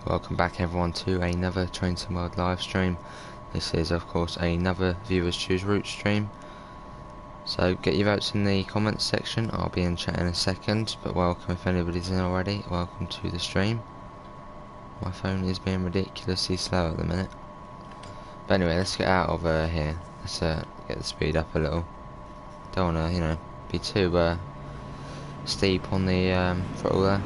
Welcome back everyone to another Train Sim World live stream. This is of course another Viewers Choose Route stream. So get your votes in the comments section. I'll be in chat in a second, but welcome if anybody's in already. Welcome to the stream. My phone is being ridiculously slow at the minute. But anyway, let's get out of here. Let's get the speed up a little. Don't wanna, be too steep on the throttle there.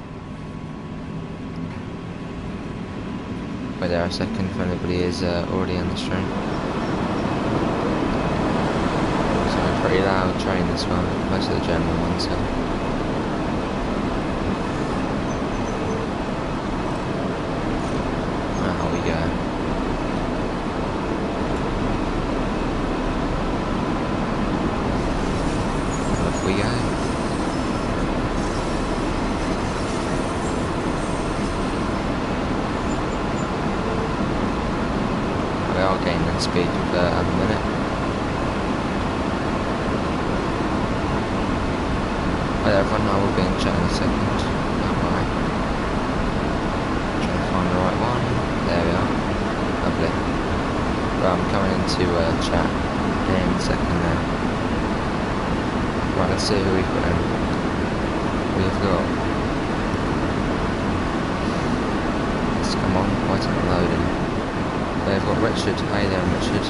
Wait there a second if anybody is already on the stream. It's a pretty loud train this one, most of the German ones. So. Out we go. And off we go. We are gaining speed at the minute. Right, everyone, I will be in chat in a second. Don't worry. Trying to find the right one. There we are. Lovely. Right, I'm coming into chat in a second now. Right, let's see who we've got in. We've got... Let's come on, why isn't it loading? They've got Richard. Hey there, Richard.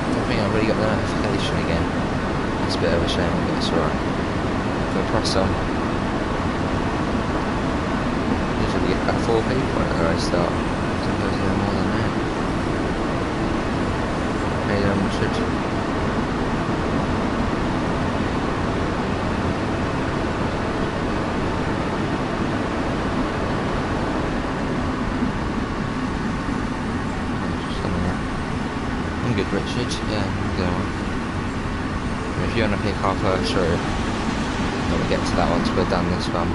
I think I've really got the notification again. It's a bit of a shame, but it's alright. We'll press on. Usually get about 4 people at the race start. Sometimes even more than that. Hey there, Richard. Good, Richard. Yeah, good one. If you want to pick our first route, when we get to that once we're done this one.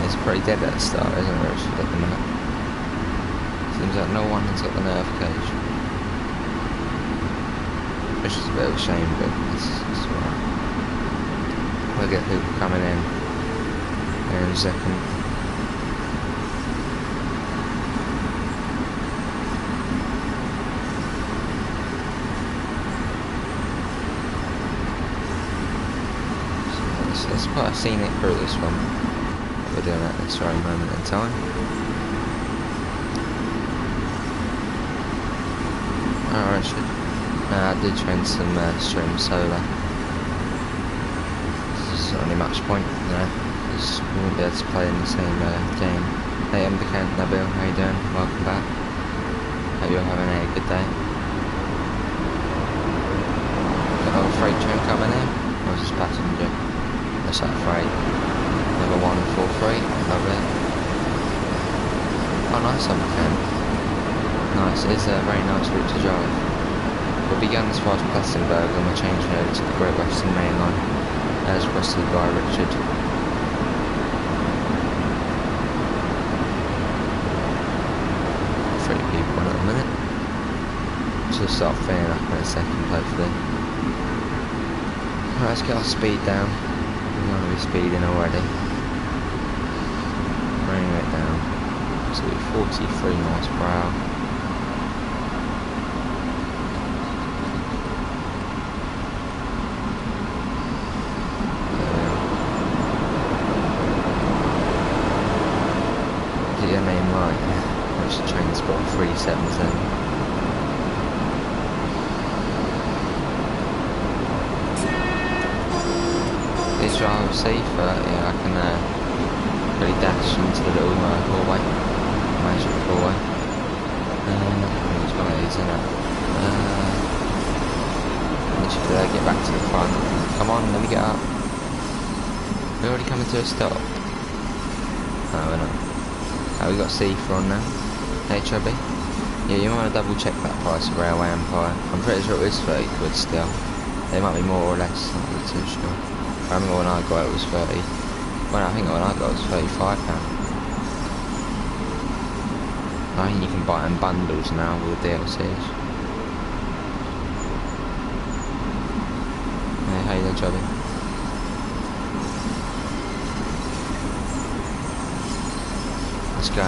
It's pretty dead at the start, isn't it, Richard, at the minute? Seems like no one has got the notification. Which is a bit of a shame, but it's alright. We'll get people coming in a second. So it's quite a scenic route, this one. We're doing at this very moment in time. Alright, Richard. I did train some stream solo. There's not really much point, because we won't be able to play in the same game. Hey, I'm the Kent, Nabil, how you doing? Welcome back. Hope you're having a good day. Got another freight train coming in, or is this passenger? That's that freight. Number 143, love it. Oh, nice on the Kent. Nice, it's a very nice route to drive. We'll be going as far as Plassenberg and we're changing over to the Great Western Mainline, as requested by Richard. 3 people in a minute. She'll start filling up in a second, hopefully. Right, let's get our speed down. We want to be speeding already. Bringing it down to 43 miles per hour. Your name right, which the train spot 377. Is drive safer? Yeah, I can really dash isn't it? Literally, get back to the front. Come on, let me get up. We're already coming to a stop. No, we're not. Oh, we got C4 on now. Hey, Chubby. Yeah, you might want to double check that price of Railway Empire. I'm pretty sure it is 30 quid still. They might be more or less, I'm not too sure. I remember when I got it was 30. Well, I think when I got it was £35. I think you can buy it in bundles now with the DLCs. Hey, how you doing, Chubby? Let's go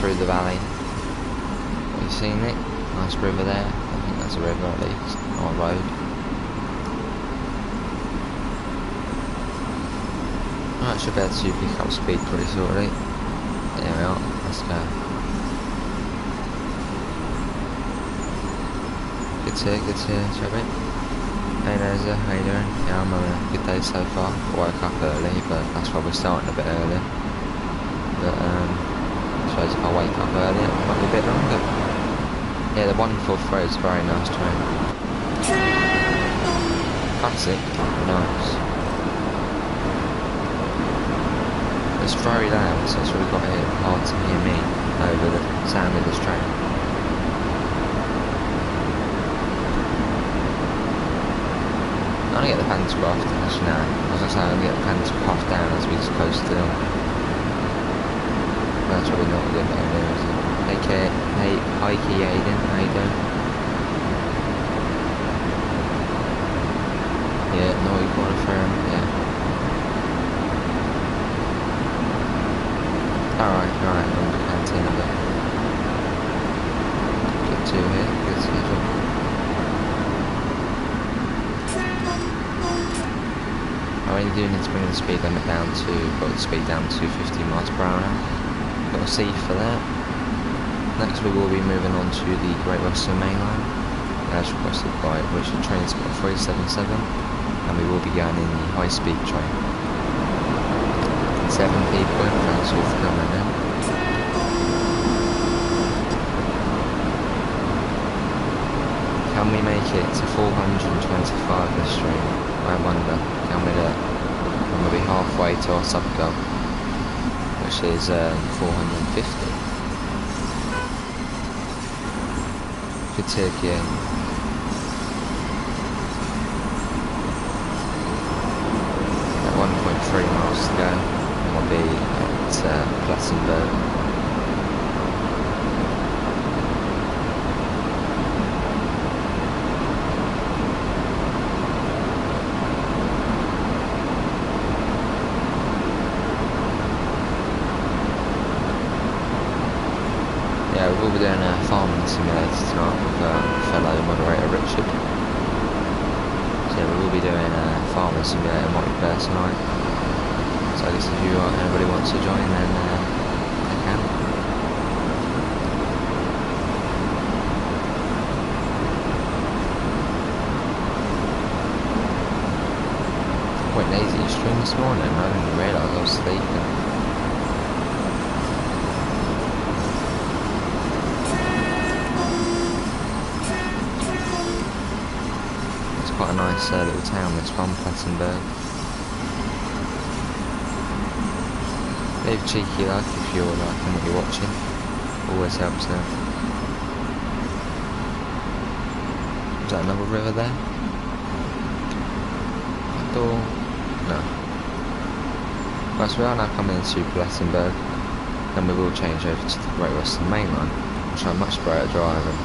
through the valley. Have you seen it? Nice river there. I think that's a river at least, not a road. Right, should be able to pick up speed pretty shortly. There we are, let's go. Good to hear, Chubby. Hey Neza, how you doing? Yeah, I'm having a good day so far. Woke up early, but that's why we're starting a bit early. But I suppose if I wake up early, it might be a bit longer. Yeah, the 143 is a very nice train. Classic, nice. It's very loud, so it's really quite hard to hear me over the sound of this train. I'm gonna get the pantograph, actually no. I was gonna say I'm gonna get the pantograph down as we coast still. That's probably not a good idea, is it? Hey Kate, hi Key Aiden, how you doing? Yeah, naughty corner firm, yeah. Alright, I'm the canteen a bit. Good to here, good schedule. I really do need to bring the speed limit down to, got the speed down to 50 miles per hour now. Got a C for that. Next we will be moving on to the Great Western Mainline, as requested by Richard Transport 377, and we will be going in the high speed train. 7 people, thanks all for coming in. Can we make it to 425 this stream? I wonder, can we do it? And we'll be halfway to our sub goal, which is 450. Good take, yeah. At 1.3 miles to go, and we'll be at Plassenburg. Yeah, we will be doing a farming simulator tonight with fellow moderator Richard. So yeah, we will be doing a farming simulator multiplayer tonight. So I guess if anybody wants to join, then they can. Quite lazy stream this morning. I didn't realise I was sleeping. Quite a nice little town, this one, Plassenburg. Leave a cheeky like if you're liking what you're watching. Always helps out. Is that another river there? No. Right, so we are now coming into Plassenburg, then we will change over to the Great Western Mainline, which I'm much better at driving.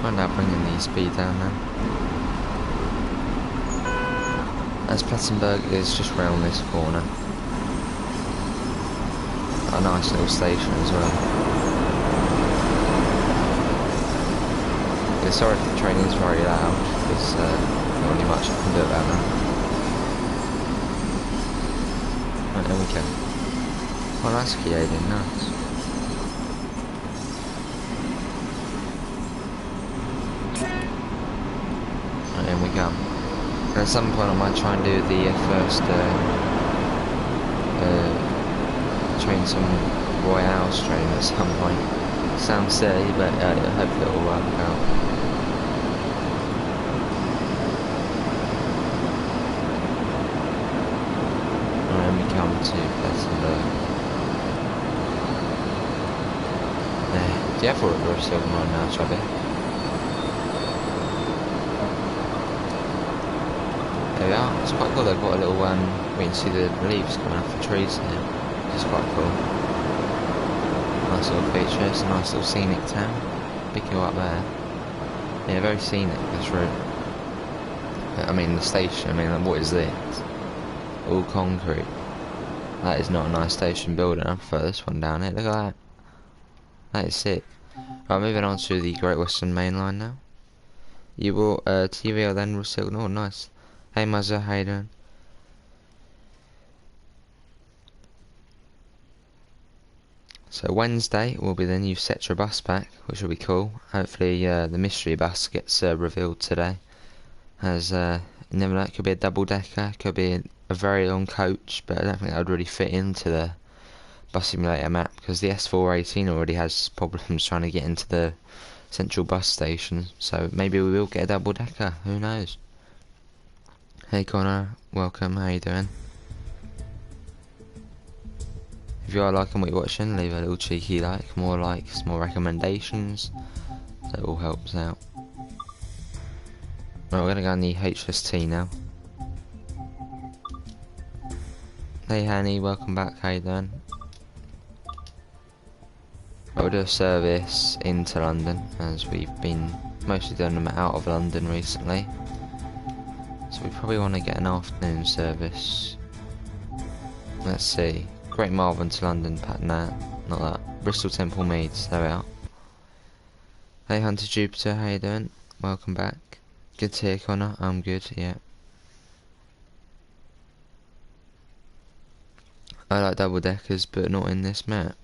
I'm now bringing the speed down now. As Plassenburg is just round this corner. A nice little station as well. Yeah, sorry if the train is very loud, because not really much I can do about that. Right, there we go. Oh, that's Kiaden, nice. And we go. And at some point I might try and do the first train some Royale stream at some point. Sounds silly, but hopefully it will work out. And then we come to Peninsula. Do you have all the silver mine now, Chubby? There we are. It's quite cool. They've got a little we can see the leaves coming off the trees here, which is quite cool. Nice little feature. It's a nice little scenic town. Pick you up there. Yeah, very scenic, this route. I mean, the station, I mean, what is this? All concrete. That is not a nice station building. I prefer this one down here. Look at that. That is sick. Right, moving on to the Great Western Mainline now. You will, TV or then will signal. Oh, nice. Hey, Muzzer, how you doing? So Wednesday will be the new Cetra bus pack, which will be cool. Hopefully the mystery bus gets revealed today. As you never know, it could be a double decker, could be a very long coach, but I don't think that would really fit into the bus simulator map because the S418 already has problems trying to get into the central bus station. So maybe we will get a double decker. Who knows? Hey Connor, welcome. How you doing? If you are liking what you're watching, leave a little cheeky like. More likes, more recommendations. That all helps out. Right, we're gonna go on the HST now. Hey Hanny, welcome back. How you doing? We'll do a service into London, as we've been mostly doing them out of London recently. So we probably want to get an afternoon service. Let's see. Great Malvern to London, Pennine, not that. Bristol Temple Meads, there we are. Hey Hunter Jupiter, how you doing? Welcome back. Good to hear, Connor. I'm good, yeah. I like double deckers, but not in this map.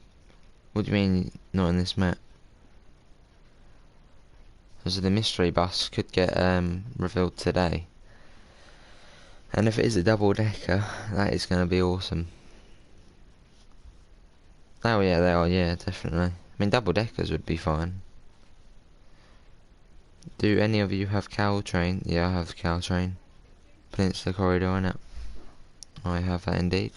What do you mean, not in this map? Because the mystery bus could get revealed today. And if it is a double decker, that is going to be awesome. Oh yeah, they are, yeah, definitely. I mean, double deckers would be fine. Do any of you have Caltrain? Yeah, I have Caltrain. Peninsula Corridor, innit? I have that indeed.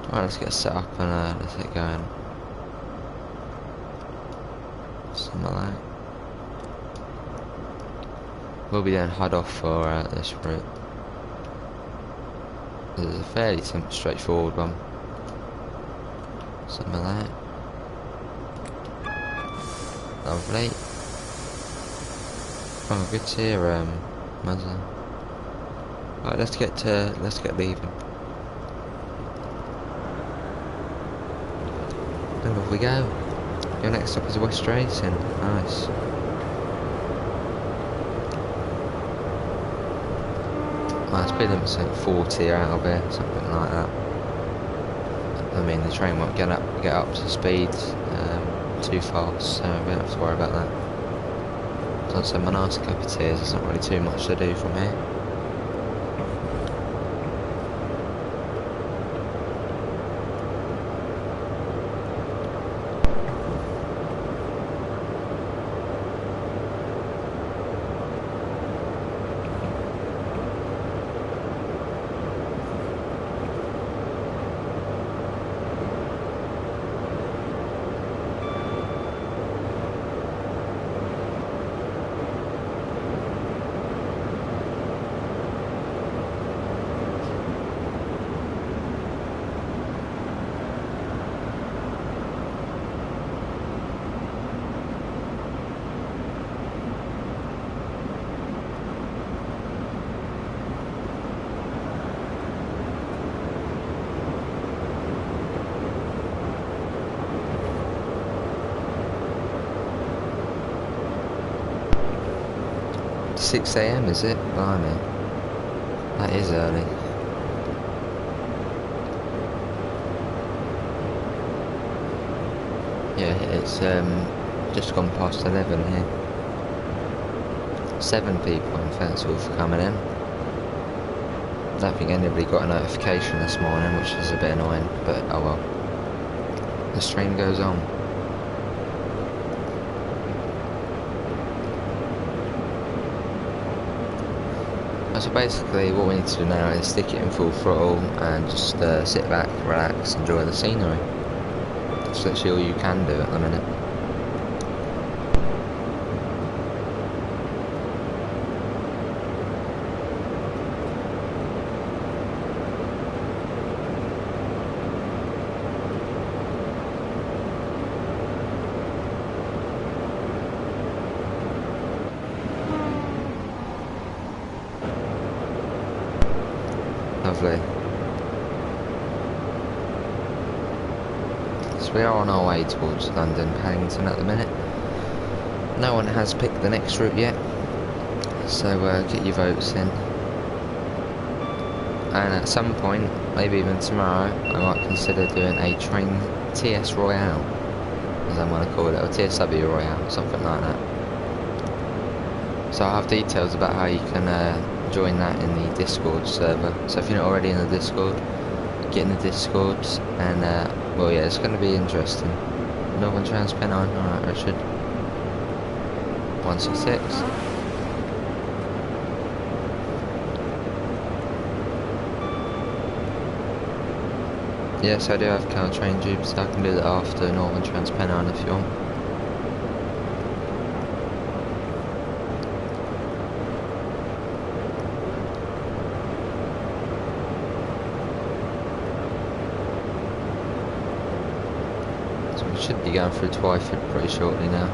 Alright, let's get set up and let's get going. Something like that. We'll be doing HUD off for this route. This is a fairly straightforward one. Something like that. Lovely. Oh, good to hear, Muzzer. Right, let's get leaving. And off we go. Your next stop is West Racing. Nice. Well, speed limit's like 40 out of here, something like that. I mean, the train won't get up to speed too fast, so we don't have to worry about that. So I'd say my nice cup of tea, there's not really too much to do from here. $6 AM is it? Blimey. That is early. Yeah, it's just gone past 11 here. 7 people in fact all for coming in. I don't think anybody got a notification this morning, which is a bit annoying, but oh well. the stream goes on. So basically what we need to do now is stick it in full throttle and just sit back, relax, enjoy the scenery. That's literally all you can do at the minute. Lovely. So we are on our way towards London Paddington at the minute. No one has picked the next route yet, so get your votes in. And at some point, maybe even tomorrow, I might consider doing a train TS Royale, as I'm going to call it, or TSW Royale, something like that. So I'll have details about how you can join that in the Discord server. So if you're not already in the Discord, get in the Discord, and well, yeah, it's going to be interesting. Northern Trans Pennine, alright Richard. 166. Yes, I do have Caltrain tubes, so I can do that after Northern Trans Pennine if you want. Should be going through Twyford pretty shortly now.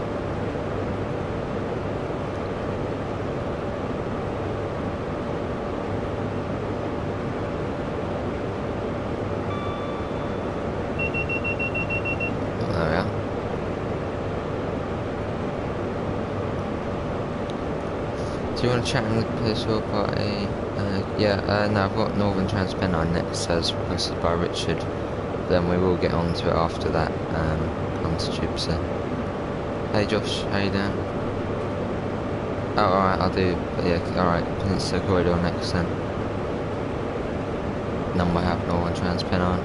There we are. Do you want to chat in the political party? No, I've got Northern Trans Pennine next, as requested by Richard. Then we will get on to it after that, onto tubes then. Hey Josh, how you doing? Oh, alright, I'll do, but yeah, alright, Peninsula Corridor next then. Number have Northern Trans Pennine.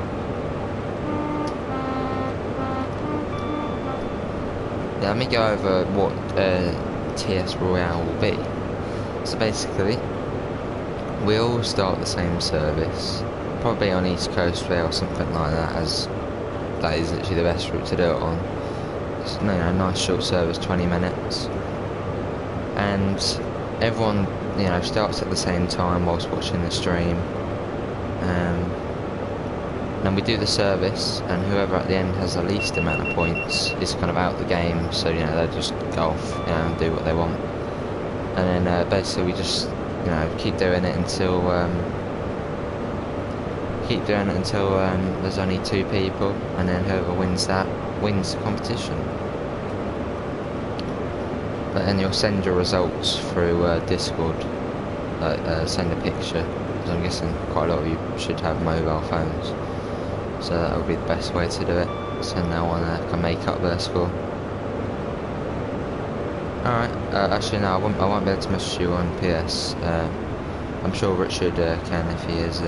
Yeah, let me go over what TS Royale will be. So basically, we all start the same service. Probably on East Coastway or something like that, as that is literally the best route to do it on. It's, you know, nice short service, 20 minutes, and everyone, you know, starts at the same time whilst watching the stream. Then we do the service, and whoever at the end has the least amount of points is kind of out the game. So you know, they just go off, you know, and do what they want, and then basically we just, you know, keep doing it until. There's only 2 people, and then whoever wins that wins the competition. But then you'll send your results through Discord, send a picture, because I'm guessing quite a lot of you should have mobile phones, so that would be the best way to do it, so no one can make up their score. Alright, actually no, I won't be able to message you on PS. I'm sure Richard can if he is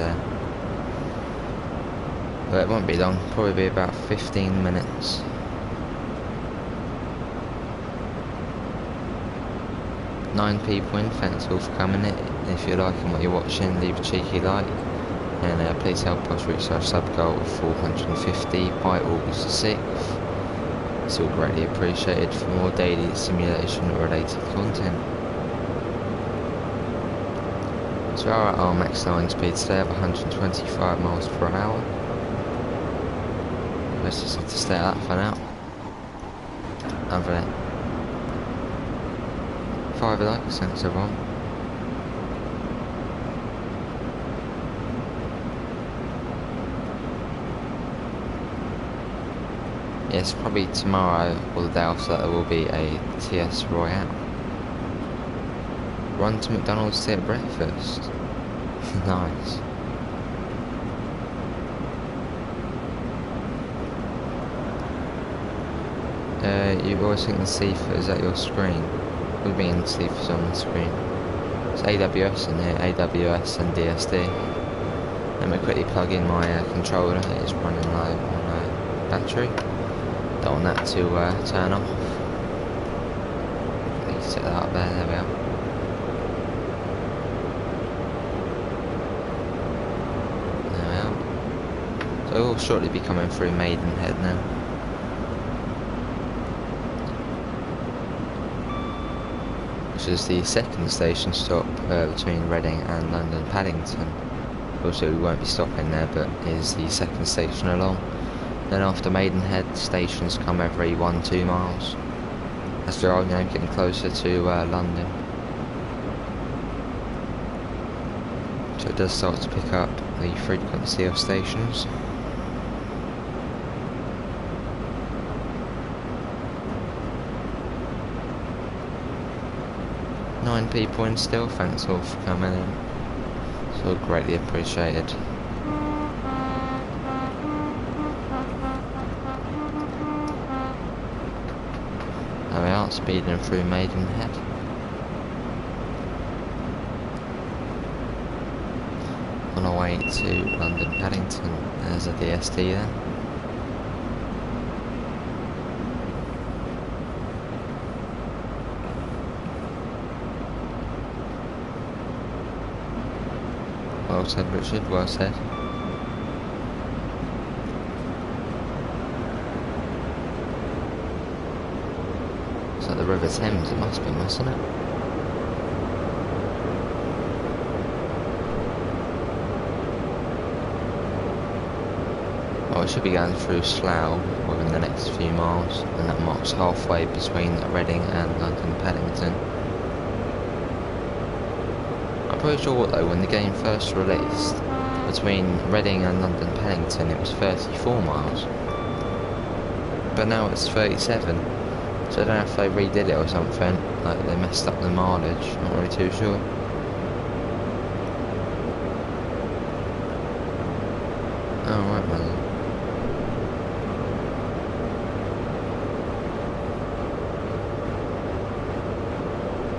but it won't be long, probably be about 15 minutes. Nine people in, thanks all for coming in. If you're liking what you're watching, leave a cheeky like, and please help us reach our sub goal of 450 by August the 6th. It's all greatly appreciated for more daily simulation related content. So we're at our max line speed today of 125 miles per hour. Let's just have to stay at that for now. Over there. 5 likes, thanks everyone. Yes, probably tomorrow or the day after that there will be a TS Royale. Run to McDonald's to get breakfast. Nice. You always think the CIFA is at your screen. What do you mean CIFA's on the screen? It's AWS in here, AWS and DSD. Let me quickly plug in my controller, it is running low on battery. Don't want that to turn off. Please set that up there, there we are. There we are. So we'll shortly be coming through Maidenhead now. Which is the second station stop between Reading and London Paddington. Also, we won't be stopping there, but it is the second station along. Then after Maidenhead, stations come every 1-2 miles. As we are now getting closer to London. So it does start to pick up the frequency of stations. Nine people in still, thanks all for coming in. It's all greatly appreciated. There we are, speeding through Maidenhead. On our way to London Paddington, there's a DST there. Well said, Richard, well said. It's like the River Thames, it must be, mustn't it? Oh, it should be going through Slough within the next few miles, and that marks halfway between Reading and London Paddington. I'm pretty sure though, when the game first released, between Reading and London Pennine it was 34 miles. But now it's 37. So I don't know if they redid it or something, like they messed up the mileage, not really too sure. Oh right, man.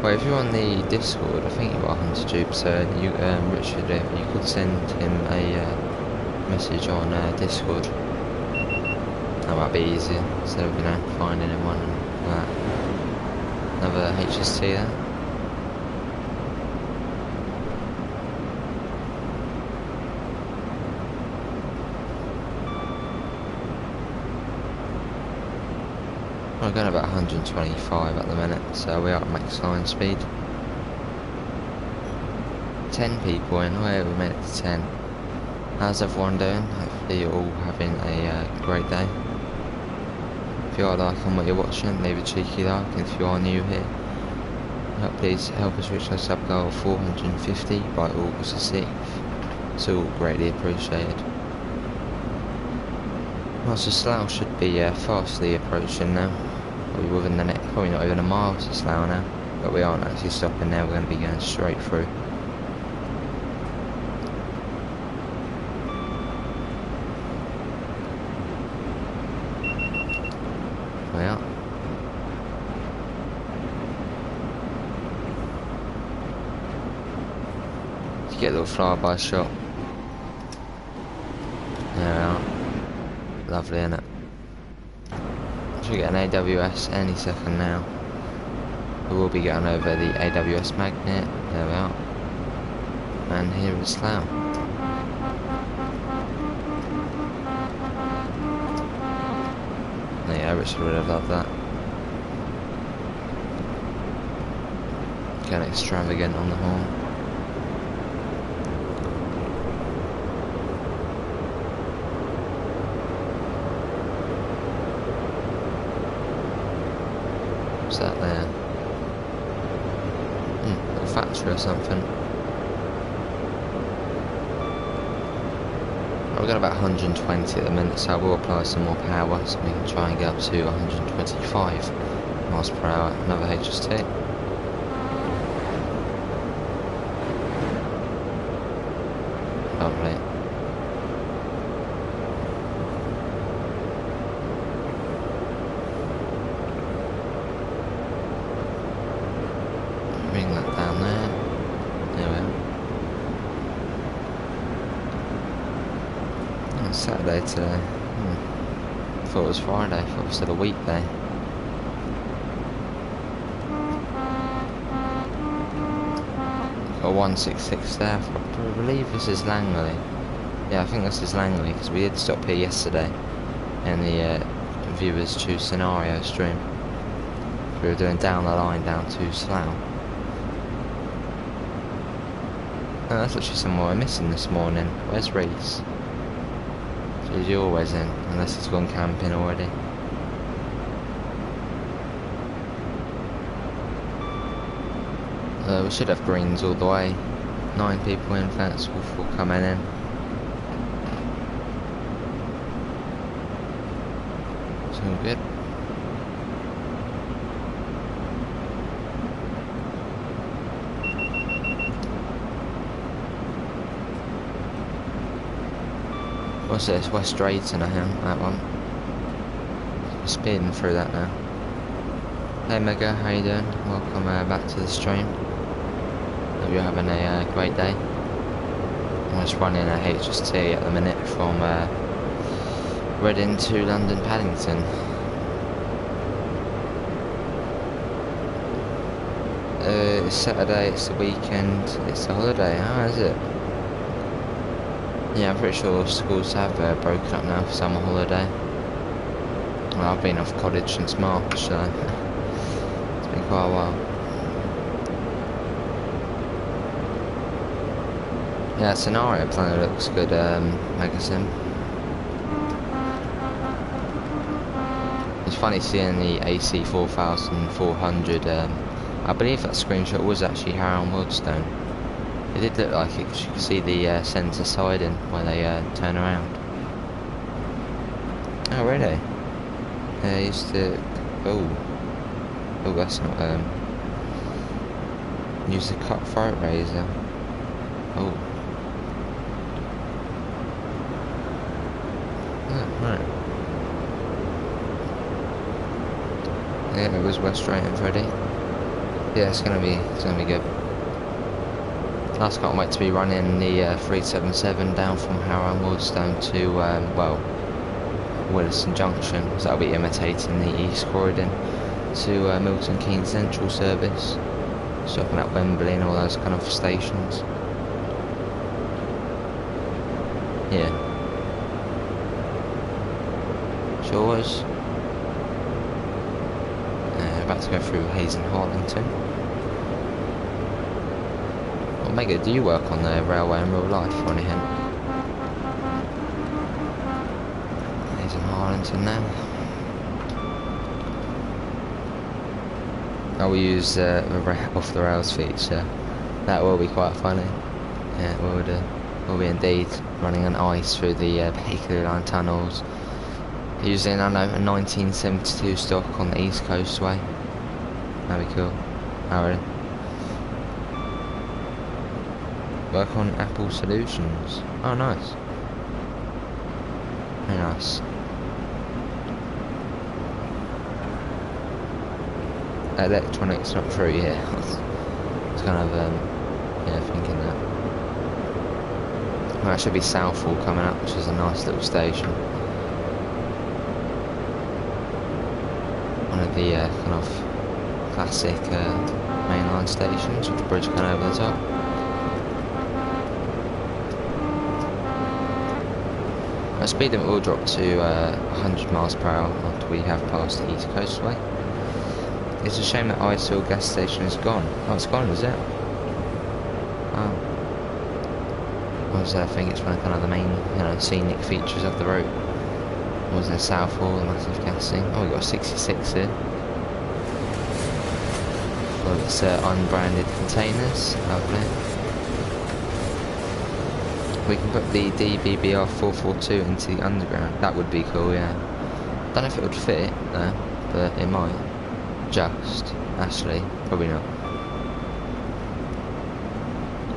Well, if you're on the Discord, I think you are Hunter Tube, so you, Richard, you could send him a message on Discord. That might be easier, instead of, you know, finding him one and that. Another HST there. We're going about 125 at the minute, so we are at max line speed. 10 people in, we made it to 10. How's everyone doing? Hopefully you're all having a great day. If you are liking what you're watching, leave a cheeky like, and if you are new here, please help us reach our sub goal of 450 by August the 6th. It's all greatly appreciated. Well, so Slough should be fastly approaching now. We're within the next, probably not even a mile to Slough now, but we aren't actually stopping there, we're going to be going straight through. We are. To get a little flyby shot. There we are. Lovely, innit? Should get an AWS any second now. We will be going over the AWS magnet. There we are. And here is Slough. Yeah, Richard would have loved that. Going extravagant on the horn. What's that there? Little factory or something. We've got about 120 at the minute, so I will apply some more power so we can try and get up to 125 miles per hour. Another HST. Lovely. Bring that down there. There we are. It's Saturday today. thought it was Friday, I thought it was still a weekday. Got 166 there, I believe this is Langley. Yeah, I think this is Langley, because we did stop here yesterday in the viewers choose scenario stream. We were doing down the line down to Slough. Oh, that's actually someone we're missing this morning. Where's Reese? He's always in, unless he's gone camping already. We should have greens all the way. 9 people in, thanks for coming in. It's all good. What's this? West Drayton, I think, that one. Speeding through that now. Hey Mega, how you doing? Welcome back to the stream. Hope you're having a great day. I'm just running a HST at the minute from Reading to London Paddington. It's Saturday, it's the weekend, it's a holiday, how is it? Yeah, I'm pretty sure schools have broken up now for summer holiday. Well, I've been off college since March, so it's been quite a while. Yeah, scenario planner looks good, Megasim. It's funny seeing the AC 4400, I believe that screenshot was actually Harrow and Wildstone. It did look like it, because you could see the centre siding where they turn around. Oh really? Yeah, I used to... Oh, that's not... use the cutthroat razor. Oh. Right. Yeah, it was West Drayton Freddy. Yeah, it's gonna be good. I just can't wait to be running the 377 down from Harrow and Wildstone to well, Williston Junction. So that'll be imitating the East Corridor to Milton Keynes Central service, stopping at Wembley and all those kind of stations. Yeah. Sure was. About to go through Hayes and Harlington. Well, Mega, do you work on the railway in real life or anything? Hayes and Harlington now. I will use the off the rails feature. That will be quite funny. Yeah, it will do. Will be indeed, running on ice through the Piccadilly line tunnels. Using, I don't know, a 1972 stock on the East Coastway. That'd be cool. Oh really? Work on Apple Solutions. Oh nice. Very nice. Electronics not through yet. It's kind of yeah, thinking that. Well, that should be Southall coming up, which is a nice little station. One of the kind of classic mainline stations with the bridge going over the top. Our speed limit will drop to 100 miles per hour after we have passed the East Coastway. It's a shame that Icehill gas station is gone. Oh, it's gone, is it? Oh. I was thinking it's one of kind of the main, scenic features of the route. Was there Southall, the massive gassing? Oh, we got a 66 here. Well, it's unbranded containers. Lovely. We can put the DBBR 442 into the underground. That would be cool, yeah. Don't know if it would fit there, but it might. Just, actually, probably not.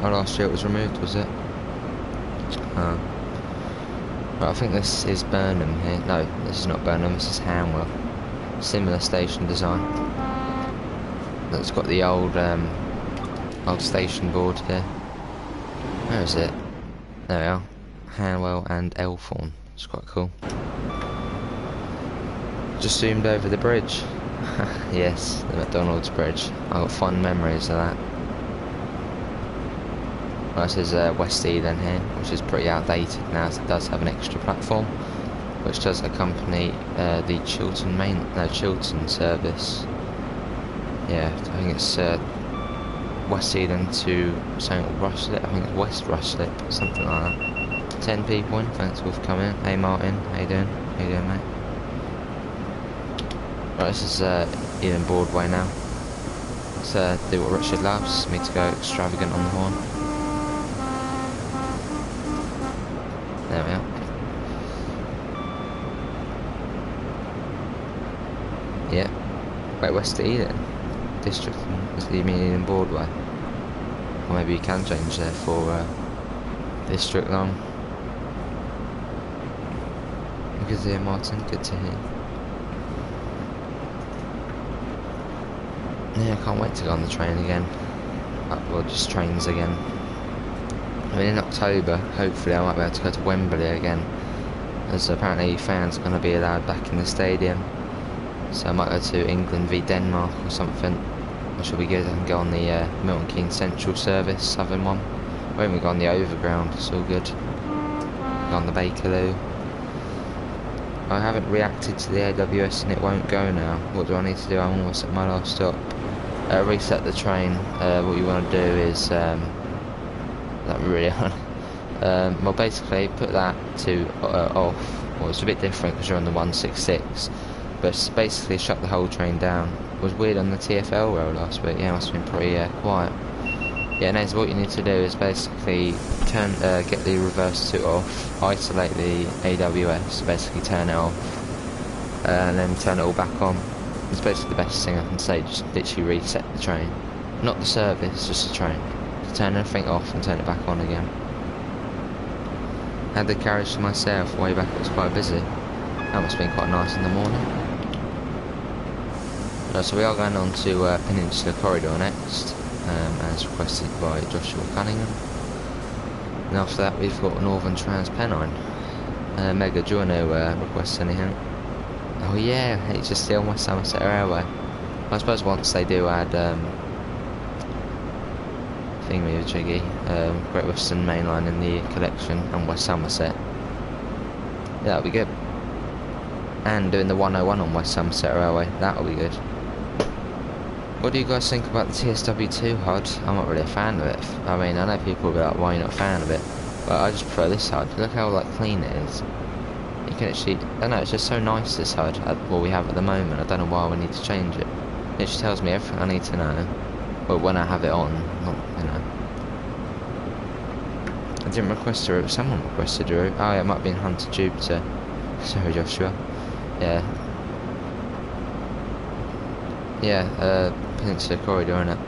Oh, last year it was removed, was it? Oh. Right, I think this is Burnham here. No, this is not Burnham, this is Hanwell. Similar station design. It's got the old station board here. Where is it? There we are. Hanwell and Elthorne. It's quite cool. Just zoomed over the bridge. Yes, the McDonald's bridge. I've got fond memories of that. Well, this is West Eden here, which is pretty outdated now, as it does have an extra platform, which does accompany the Chiltern service. Yeah, I think it's West Eden to St Rushlet. I think it's West Rushlet, something like that. 10 people in. Thanks for coming. Hey Martin, how you doing? How you doing, mate? Right, this is Eden Broadway now. Let's do what Richard loves, me to go extravagant on the horn. There we are. Yeah. Wait, West Eden District. You mean Eden Broadway? Or maybe you can change there for District Long. Good to hear, Martin. Good to hear. Yeah, I can't wait to go on the train again. Well, just trains again. I mean, in October, hopefully I might be able to go to Wembley again, as apparently fans are going to be allowed back in the stadium. So I might go to England v Denmark or something, which will be good. I can go on the Milton Keynes Central service, Southern one. I won't even go on the Overground, it's all good. Go on the Bakerloo. I haven't reacted to the AWS and it won't go now. What do I need to do? I'm almost at my last stop. Reset the train. What you want to do is that really well, basically put that to off. Well, it's a bit different because you're on the 166, but basically shut the whole train down. It was weird on the TfL rail last week. Yeah, it must have been pretty quiet. Yeah, no, so what you need to do is basically get the reverse to off, isolate the AWS, basically turn it off, and then turn it all back on. It's basically the best thing I can say, just literally reset the train. Not the service, just the train. So turn everything off and turn it back on again. Had the carriage to myself, way back it was quite busy. That must have been quite nice in the morning. So we are going on to Peninsula Corridor next, as requested by Joshua Cunningham. And after that we've got Northern Trans-Pennine. Mega, do you want to request anything? Oh yeah, it's just still West Somerset Railway. I suppose once they do add thingy-jiggy, Great Western Mainline in the collection and West Somerset, yeah, that'll be good. And doing the 101 on West Somerset Railway, that'll be good. What do you guys think about the TSW2 HUD? I'm not really a fan of it. I mean, I know people will be like, why are you not a fan of it? But I just prefer this HUD. Look how like clean it is. You can actually, I don't know, it's just so nice, this HUD, what we have at the moment. I don't know why we need to change it. It just tells me everything I need to know. Well, when I have it on, not, you know. I didn't request a route, someone requested a route. Oh yeah, it might have been Hunter Jupiter. Sorry Joshua. Yeah. Yeah, Peninsula Corridor, innit?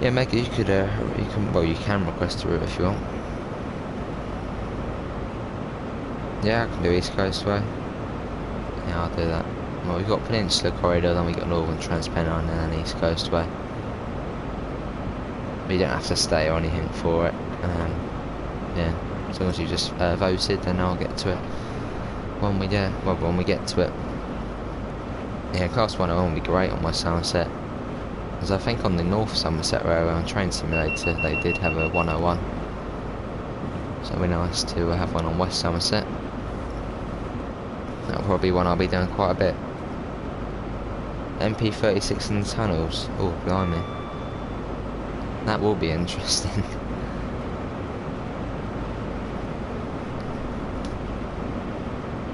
Yeah, Mega, you could, you can request a route if you want. Yeah, I can do East Coastway. Yeah, I'll do that. Well, we've got Peninsula Corridor, then we've got Northern Trans-Pennine, and then East Coastway. But you don't have to stay or anything for it. Yeah, as long as you just voted, then I'll get to it when we get to it. Yeah, Class 101 would be great on West Somerset. Because I think on the North Somerset Railway on Train Simulator, they did have a 101. So it'd be nice to have one on West Somerset. That'll probably be one I'll be doing quite a bit. MP36 in the tunnels. Oh, blimey. That will be interesting.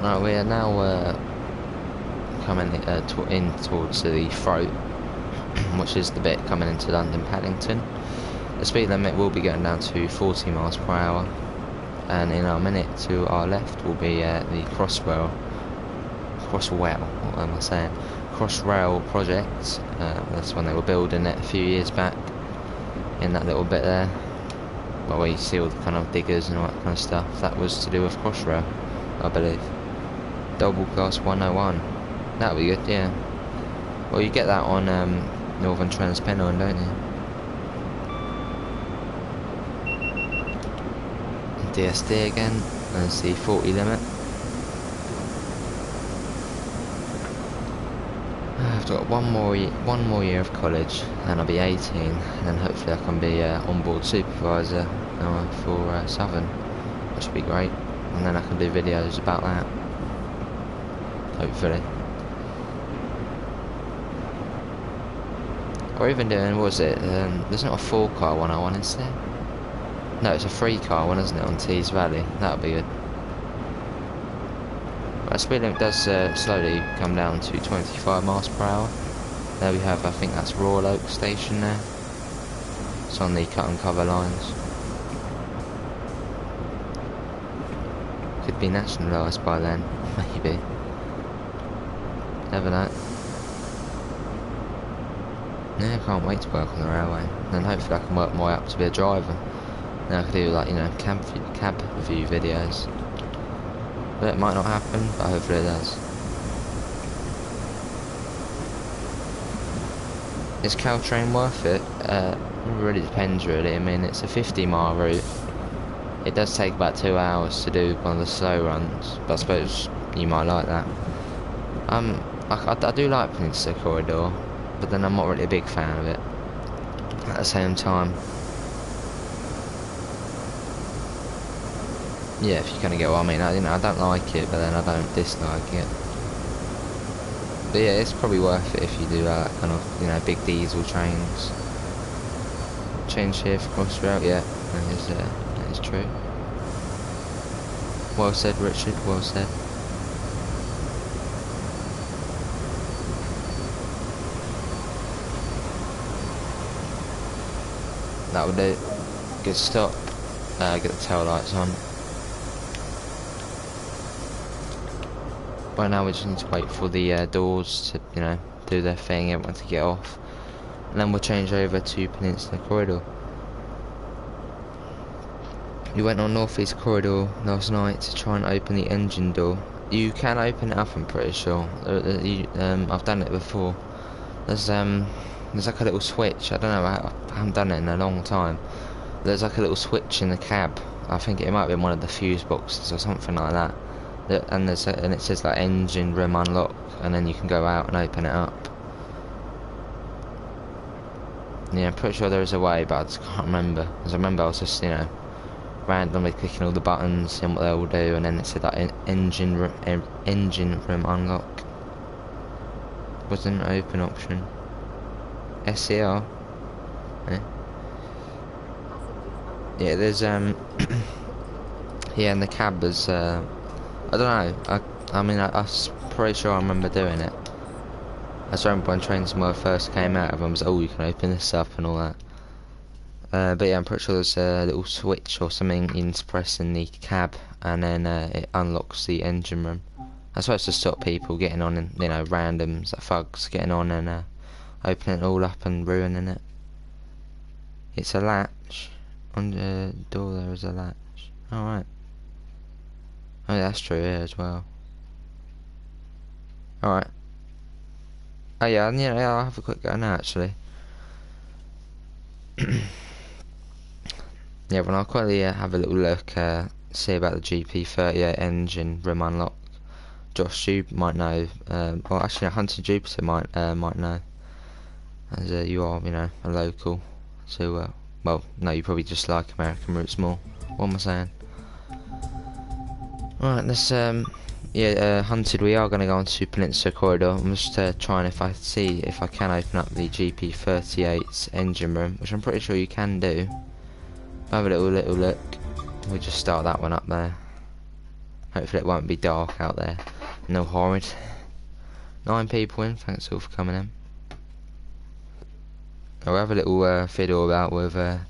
Right, we are now coming in towards the Throat, which is the bit coming into London Paddington. The speed limit will be going down to 40 miles per hour, and in a minute to our left will be the Crossrail, what am I saying? Crossrail project. That's when they were building it a few years back, in that little bit there, where you see all the kind of diggers and all that kind of stuff. That was to do with Crossrail, I believe. Double Class 101. That'll be good, yeah. Well, you get that on Northern Trans-Pennine, don't you? DSD again, there's the 40 limit. I've got one more year of college, and I'll be 18, and then hopefully I can be onboard supervisor for Southern, which would be great, and then I can do videos about that, hopefully. Or even doing, what was it, there's not a 4-car one I want, is there? No, it's a 3-car one, isn't it, on Tees Valley? That would be good. But the speed limit does slowly come down to 25 miles per hour. There we have, I think that's Ruhr Station there. It's on the cut and cover lines. Could be nationalised by then, maybe. Never know. Yeah, I can't wait to work on the railway. Then hopefully I can work my way up to be a driver. Then I could do, like, you know, cab review videos. But it might not happen, but hopefully it does. Is Caltrain worth it? It really depends, really. I mean, it's a 50-mile route. It does take about 2 hours to do one of the slow runs, but I suppose you might like that. I do like Peninsula Corridor, but then I'm not really a big fan of it. At the same time, yeah, if you kind of get what I mean. I don't like it, but then I don't dislike it. But yeah, it's probably worth it if you do that kind of, you know, big diesel trains. Change here for Coastway, yeah, that is true. Well said, Richard, well said. That would do. Good stop. Get the tail lights on. Right now we just need to wait for the doors to, you know, do their thing, everyone to get off. And then we'll change over to Peninsula Corridor. We went on North East Corridor last night to try and open the engine door. You can open it up, I'm pretty sure. I've done it before. There's like a little switch. I don't know, I haven't done it in a long time. There's like a little switch in the cab. I think it might be in one of the fuse boxes or something like that. And it says like engine room unlock, and then you can go out and open it up. Yeah, I'm pretty sure there is a way, but I just can't remember. Because I remember I was just, you know, randomly clicking all the buttons, seeing what they all do, and then it said like engine room unlock. Was an open option. SCR. Yeah, there's yeah, in the cab there's I don't know. I mean, I'm pretty sure I remember doing it. I just remember when Trains first came out, everyone was, oh, you can open this up and all that. But yeah, I'm pretty sure there's a little switch or something you can press in the cab, and then it unlocks the engine room. That's supposed to stop people getting on, and, you know, randoms, like thugs, getting on and opening it all up and ruining it. It's a latch. On the door there is a latch. Alright. Oh, that's true here as well. Alright. Oh yeah, I'll have a quick go now actually. Yeah, well, I'll quickly have a little look, see about the GP38 engine room unlock. Josh, you might know, well actually Hunter Jupiter might know, as you are, you know, a local. So, well, no, you probably just like American routes more. What am I saying? Right, let's yeah, Hunted, we are going to go on to Peninsula Corridor. I'm just trying if I can open up the GP38's engine room, which I'm pretty sure you can do. Have a little look. We'll just start that one up there. Hopefully it won't be dark out there. No horrid. 9 people in, thanks all for coming in. I'll have a little fiddle about with the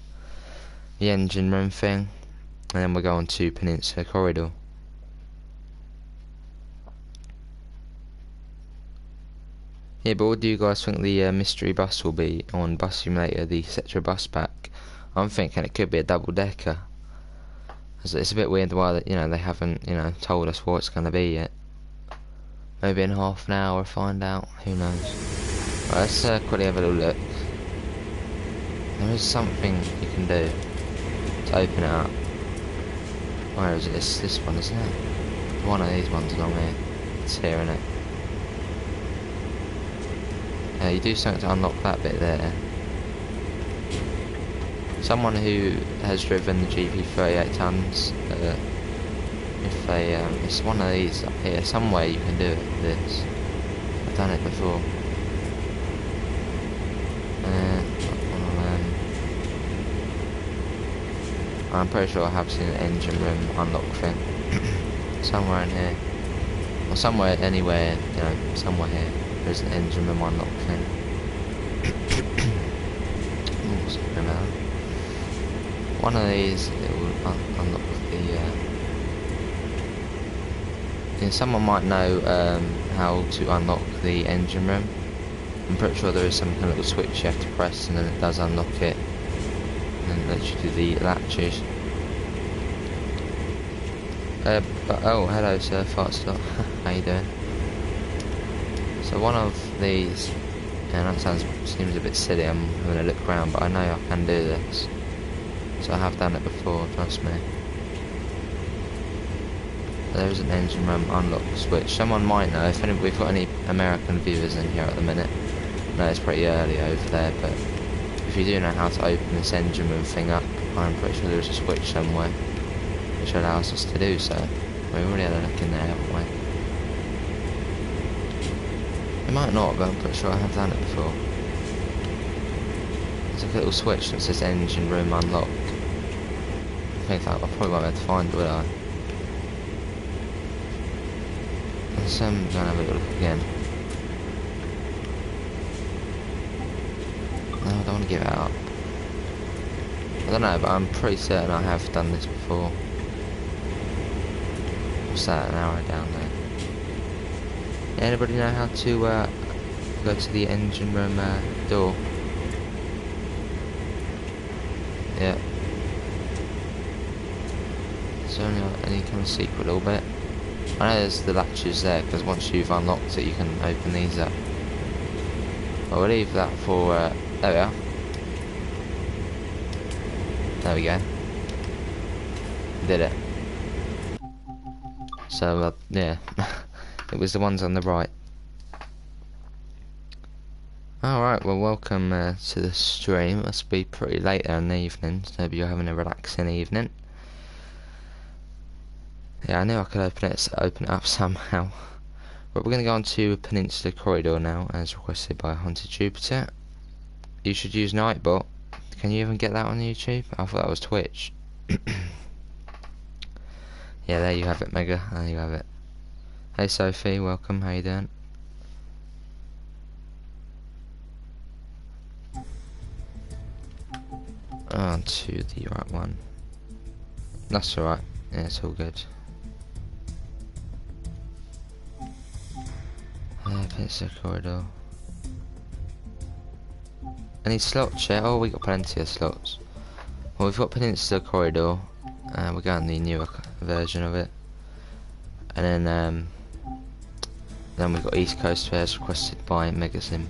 engine room thing, and then we'll go on to Peninsula Corridor. Yeah, but what do you guys think the mystery bus will be on Bus Simulator, the Cetra bus pack? I'm thinking it could be a double-decker. It's a bit weird why that, you know, they haven't, you know, told us what it's going to be yet. Maybe in half an hour we'll find out, who knows. Right, let's quickly have a little look. There is something you can do to open it up. Where is it? This one, isn't it? One of these ones along here. It's here, isn't it? You do something to unlock that bit there. Someone who has driven the GP38 tons, if they, it's one of these up here, somewhere you can do it, this. I've done it before. I'm pretty sure I have seen an engine room unlock thing. Somewhere in here. Or somewhere, anywhere, you know, somewhere here. There's an engine room unlock thing. Ooh, something about that. One of these, it will unlock the, someone might know how to unlock the engine room. I'm pretty sure there is some kind of little switch you have to press and then it does unlock it. And lets you do the latches. But oh, hello sir, fart stop. How you doing? So one of these, and that seems a bit silly, I'm having a look around, but I know I can do this. So I have done it before, trust me. There's an engine room unlock switch. Someone might know, if we've got any American viewers in here at the minute. No, it's pretty early over there, but if you do know how to open this engine room thing up, I'm pretty sure there's a switch somewhere which allows us to do so. We've already had a look in there, haven't we? It might not, but I'm pretty sure I have done it before. There's a little switch that says engine room unlock. I think that I probably won't be able to find it, will I? Let's go and have a look again. No, I don't want to give it up. I don't know, but I'm pretty certain I have done this before. What's that, an arrow down there? Yeah, anybody know how to go to the engine room door? Yeah. Is there any kind of secret little bit? I know there's the latches there, because once you've unlocked it you can open these up. I'll leave that for, there we are. There we go. Did it. So, yeah. It was the ones on the right. Alright, well welcome to the stream. It must be pretty late in the evening, so maybe you're having a relaxing evening. Yeah, I knew I could open it up somehow. But we're going to go on to Peninsula Corridor now, as requested by Haunted Jupiter. You should use Nightbot. Can you even get that on YouTube? I thought that was Twitch. Yeah, there you have it, Mega. There you have it. Hey Sophie, welcome. How you doing? On to the right one. That's alright. Yeah, it's all good. Peninsula Corridor. Any slots yet? Oh, we got plenty of slots. Well, we've got Peninsula Corridor. We're going the newer version of it. And then we've got East Coastway as requested by Megasim.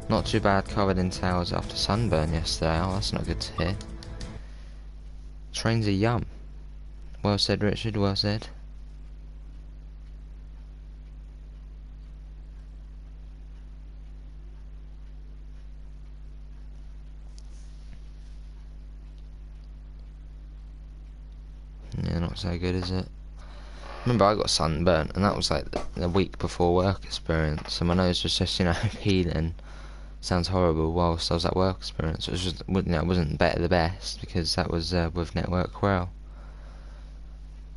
Not too bad, covered in towels after sunburn yesterday. Oh, that's not good to hear. Trains are yum. Well said, Richard, well said. Yeah, not so good, is it? Remember, I got sunburnt, and that was like the week before work experience, and my nose was just, you know, peeling. Sounds horrible whilst I was at work experience. It was just, you know, it wasn't the best, because that was with Network Rail.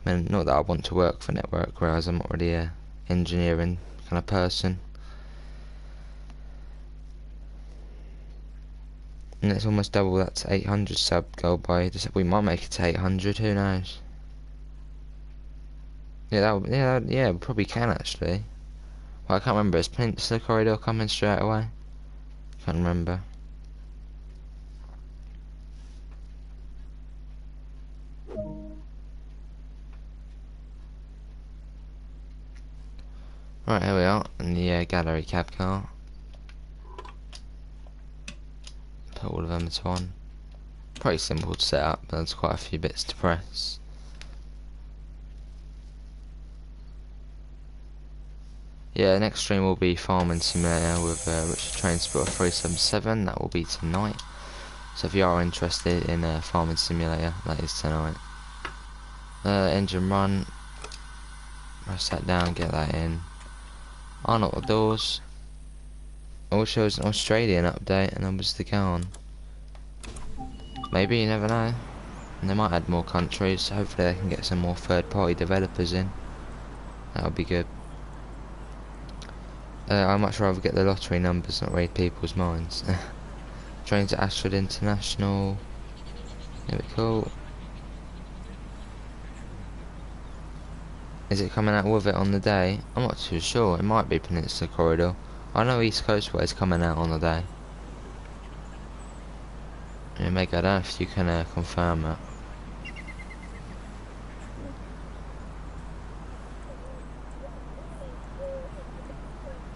I mean, not that I want to work for Network Rail, as I'm not really a engineering kind of person. And it's almost double that to 800 sub goal by we might make it to 800, who knows? Yeah, yeah, we probably can actually. Well, I can't remember. Is Peninsula Corridor coming straight away? Can't remember. Right, here we are in the gallery cab car. Put all of them on. Pretty simple to set up, but there's quite a few bits to press. Yeah, next stream will be Farming Simulator with Richard Transporter 377. That will be tonight. So if you are interested in Farming Simulator, that is tonight. Engine run. Press that down, get that in. Unlock the doors. All shows an Australian update, and numbers to go on. Maybe, you never know. And they might add more countries, so hopefully they can get some more third-party developers in. That would be good. I'd much rather get the lottery numbers, not read people's minds. Train to Ashford International. There we go. Is it coming out with it on the day? I'm not too sure. It might be Peninsula Corridor. I know East Coastway is coming out on the day. Yeah, Meg, I don't know if you can confirm that.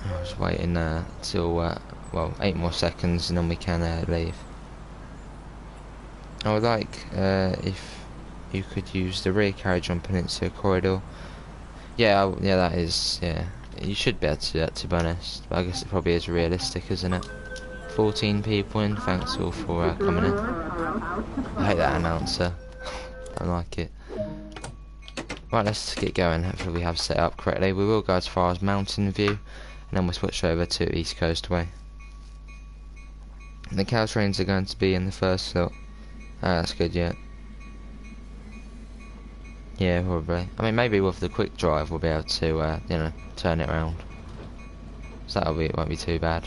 I was waiting till well, 8 more seconds and then we can leave. I would like if you could use the rear carriage on Peninsula Corridor. Yeah, yeah, that is, yeah. You should be able to do that, to be honest. But I guess it probably is realistic, isn't it? 14 people in, thanks all for coming in. I hate that announcer. Don't like it. Right, let's get going. Hopefully we have set up correctly. We will go as far as Mountain View, and then we'll switch over to East Coastway. The cow trains are going to be in the first slot. That's good, yeah. Yeah, probably. I mean, maybe with the quick drive we'll be able to, you know, turn it around. So it won't be too bad.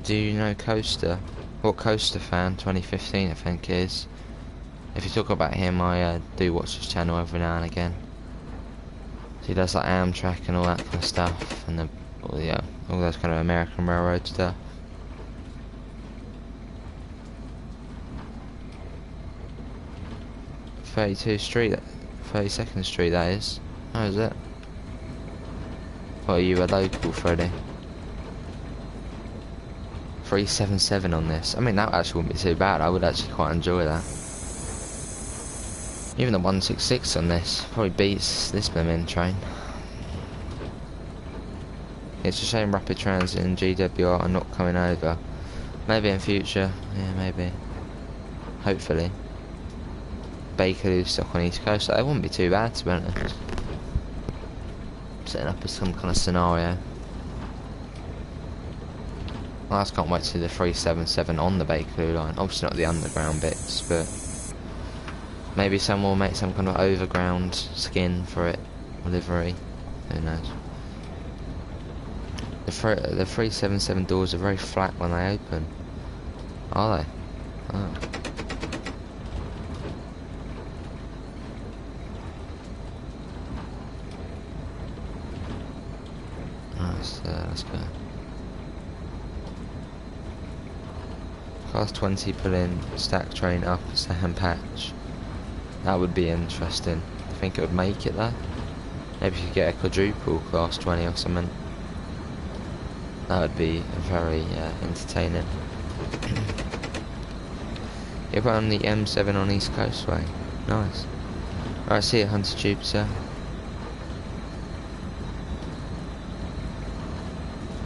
Do you know Coaster? What Coaster fan? 2015, I think it is. If you talk about him, I do watch his channel every now and again. So he does like Amtrak and all that kind of stuff, and all those kind of American railroad stuff. (32nd Street, that is. How is it? What, are you a local, Freddy? 377 on this. I mean, that actually wouldn't be too bad. I would actually quite enjoy that. Even the 166 on this probably beats this Pennine train. It's a shame Rapid Transit and GWR are not coming over. Maybe in future. Yeah, maybe. Hopefully. Bakerloo stuck on East Coast. That wouldn't be too bad, to be honest. Setting up some kind of scenario. I just can't wait to see the 377 on the Bakerloo line. Obviously not the underground bits, but maybe someone will make some kind of overground skin for it, livery. Who knows? The 377 doors are very flat when they open. Are they? Oh. Let's go. Class 20 pull-in stack train up Sand Patch. That would be interesting. I think it would make it there. Maybe you could get a quadruple Class 20 or something. That would be very entertaining. You're on the M7 on East Coastway. Nice. Alright, see you, Hunter Jupiter.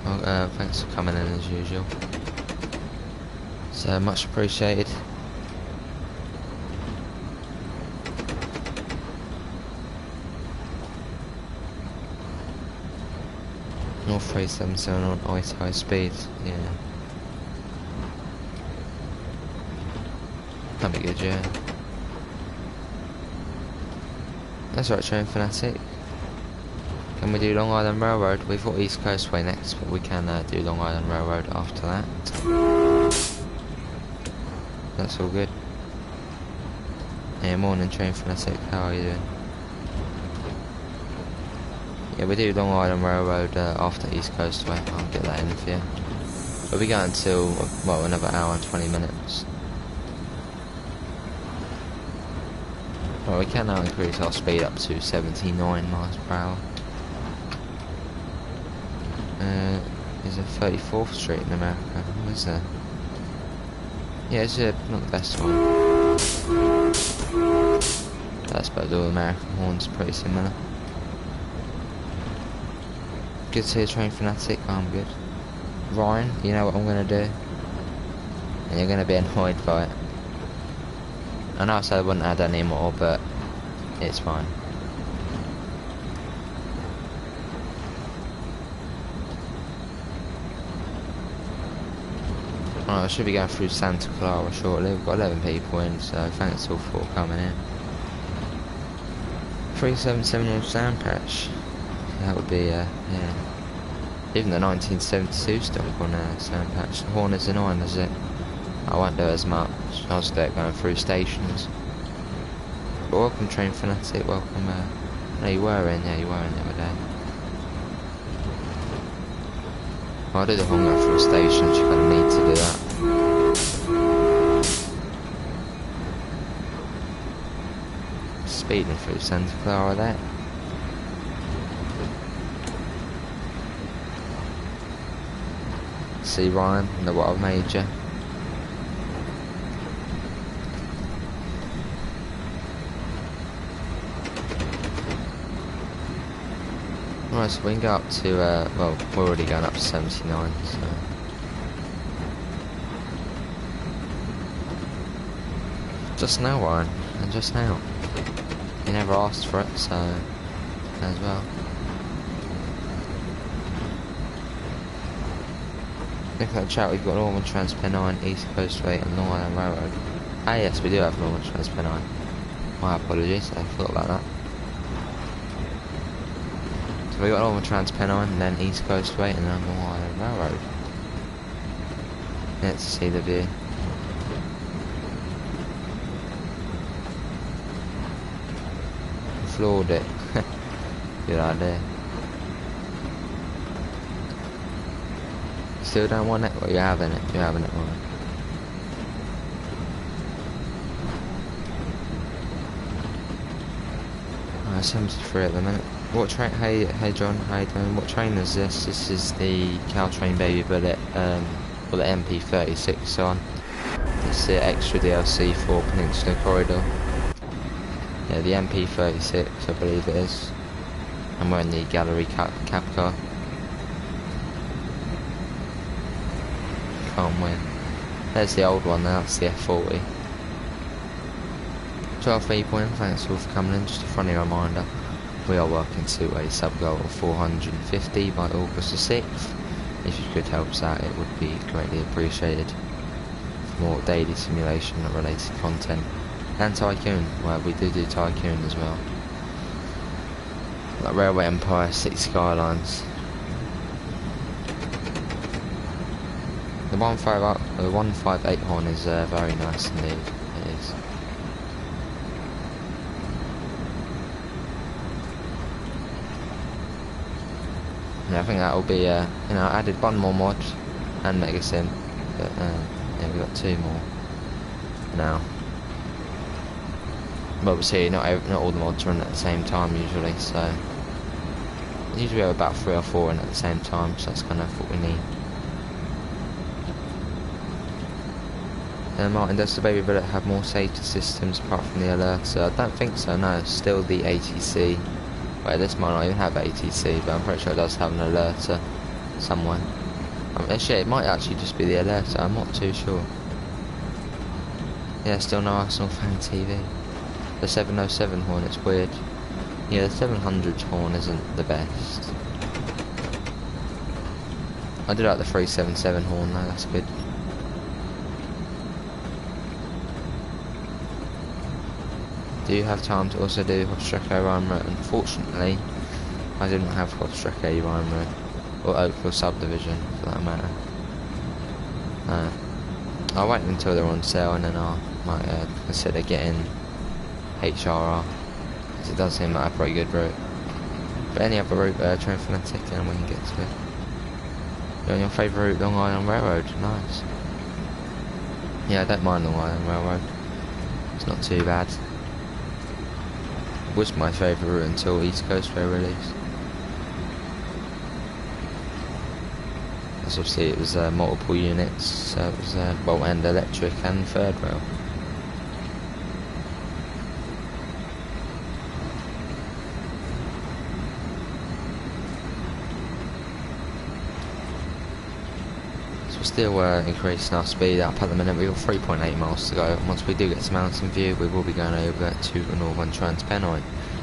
Well, thanks for coming in as usual. So much appreciated. North 377 on ice high speed, yeah. That'd be good, yeah. That's right, Train Fanatic. Can we do Long Island Railroad? We've got East Coastway next, but we can do Long Island Railroad after that. That's all good. Yeah, morning, Train Fanatic. How are you doing? Yeah, we do Long Island Railroad after East Coastway. I'll get that in for you. We'll be going until, well, another hour and 20 minutes. Well, we can now increase our speed up to 79 miles per hour. There's a 34th Street in America. What is there? Yeah, it's not the best one. But I suppose all American horns are pretty similar. Good to see a train fanatic. I'm good. Rhein, you know what I'm gonna do, and you're gonna be annoyed by it. I know I said I wouldn't add any more, but it's fine. Alright, I should be going through Santa Clara shortly. We've got 11 people in, so thanks all for coming in. 377 on Sand Patch. That would be, yeah. Even the 1972 stock on Sand Patch. The horn is annoying, is it? I won't do as much. I'll just do it going through stations. But welcome, Train Fanatic. Welcome. No, you were in. Yeah, you were in the other day. I'll do the horn going through stations. You kind of need to do that. Speeding through Santa Clara there. See Ryan, know what I've made you. Right, so we can go up to, well, we're already going up to 79, so... Just now, Ryan, and just now. You never asked for it, so... as well. Look at that chat, we've got Northern Trans Pennine, East Coastway and Long Island Railroad. Ah yes, we do have Northern Trans Pennine. My apologies, I forgot about that. So we got Northern Trans Pennine, and then East Coastway and then Long Island Railroad. Let's see the view. Floored it. Good idea. Still don't want it? Well, you're having it. You're having it, right. Alright, 73 at the minute. What train? Hey John, how you doing? What train is this? This is the Caltrain Baby Bullet, or the MP36 on. This is the extra DLC for Peninsula Corridor. Yeah, the MP36, I believe it is. And we're in the gallery cab car. Can't win. There's the old one now, that's the F40. 12 people in, thanks all for coming in. Just a friendly reminder, we are working to a sub goal of 450 by August the 6th. If you could help us out, it would be greatly appreciated. For more daily simulation and related content. And Tycoon, well, we do Tycoon as well. Like Railway Empire, Cities Skylines. The 158 horn is very nice indeed. It is. Yeah, I think that will be, you know, added one more mod and Mega Sim, but yeah, we've got two more now. But obviously, not all the mods run at the same time usually, so usually we have about 3 or 4 in at the same time, so that's kind of what we need. Martin, does the Baby Bullet have more safety systems apart from the alerter? I don't think so, no, it's still the ATC. Wait, this might not even have ATC, but I'm pretty sure it does have an alerter somewhere. Actually, it might actually just be the alerter, I'm not too sure. Yeah, still no Arsenal fan TV. The 707 horn, it's weird. Yeah, the 700 horn isn't the best. I do like the 377 horn though, that's good. Do you have time to also do Hofstrecke Rhein Road? Unfortunately, I didn't have Hofstrecke Rhein Road, or Oakville Subdivision for that matter. I'll wait until they're on sale and then I might consider getting HRR, because it does seem like a pretty good route. But any other route, Train Fanatic, and we can get to it. You're on your favourite route, Long Island Railroad, nice. Yeah, I don't mind Long Island Railroad, it's not too bad. It was my favourite route until East Coastway release. because obviously it was multiple units, so it was well, and electric and third rail. Still increasing our speed up at the minute. We've got 3.8 miles to go, and once we do get to Mountain View we will be going over to Northern Trans-Pennine,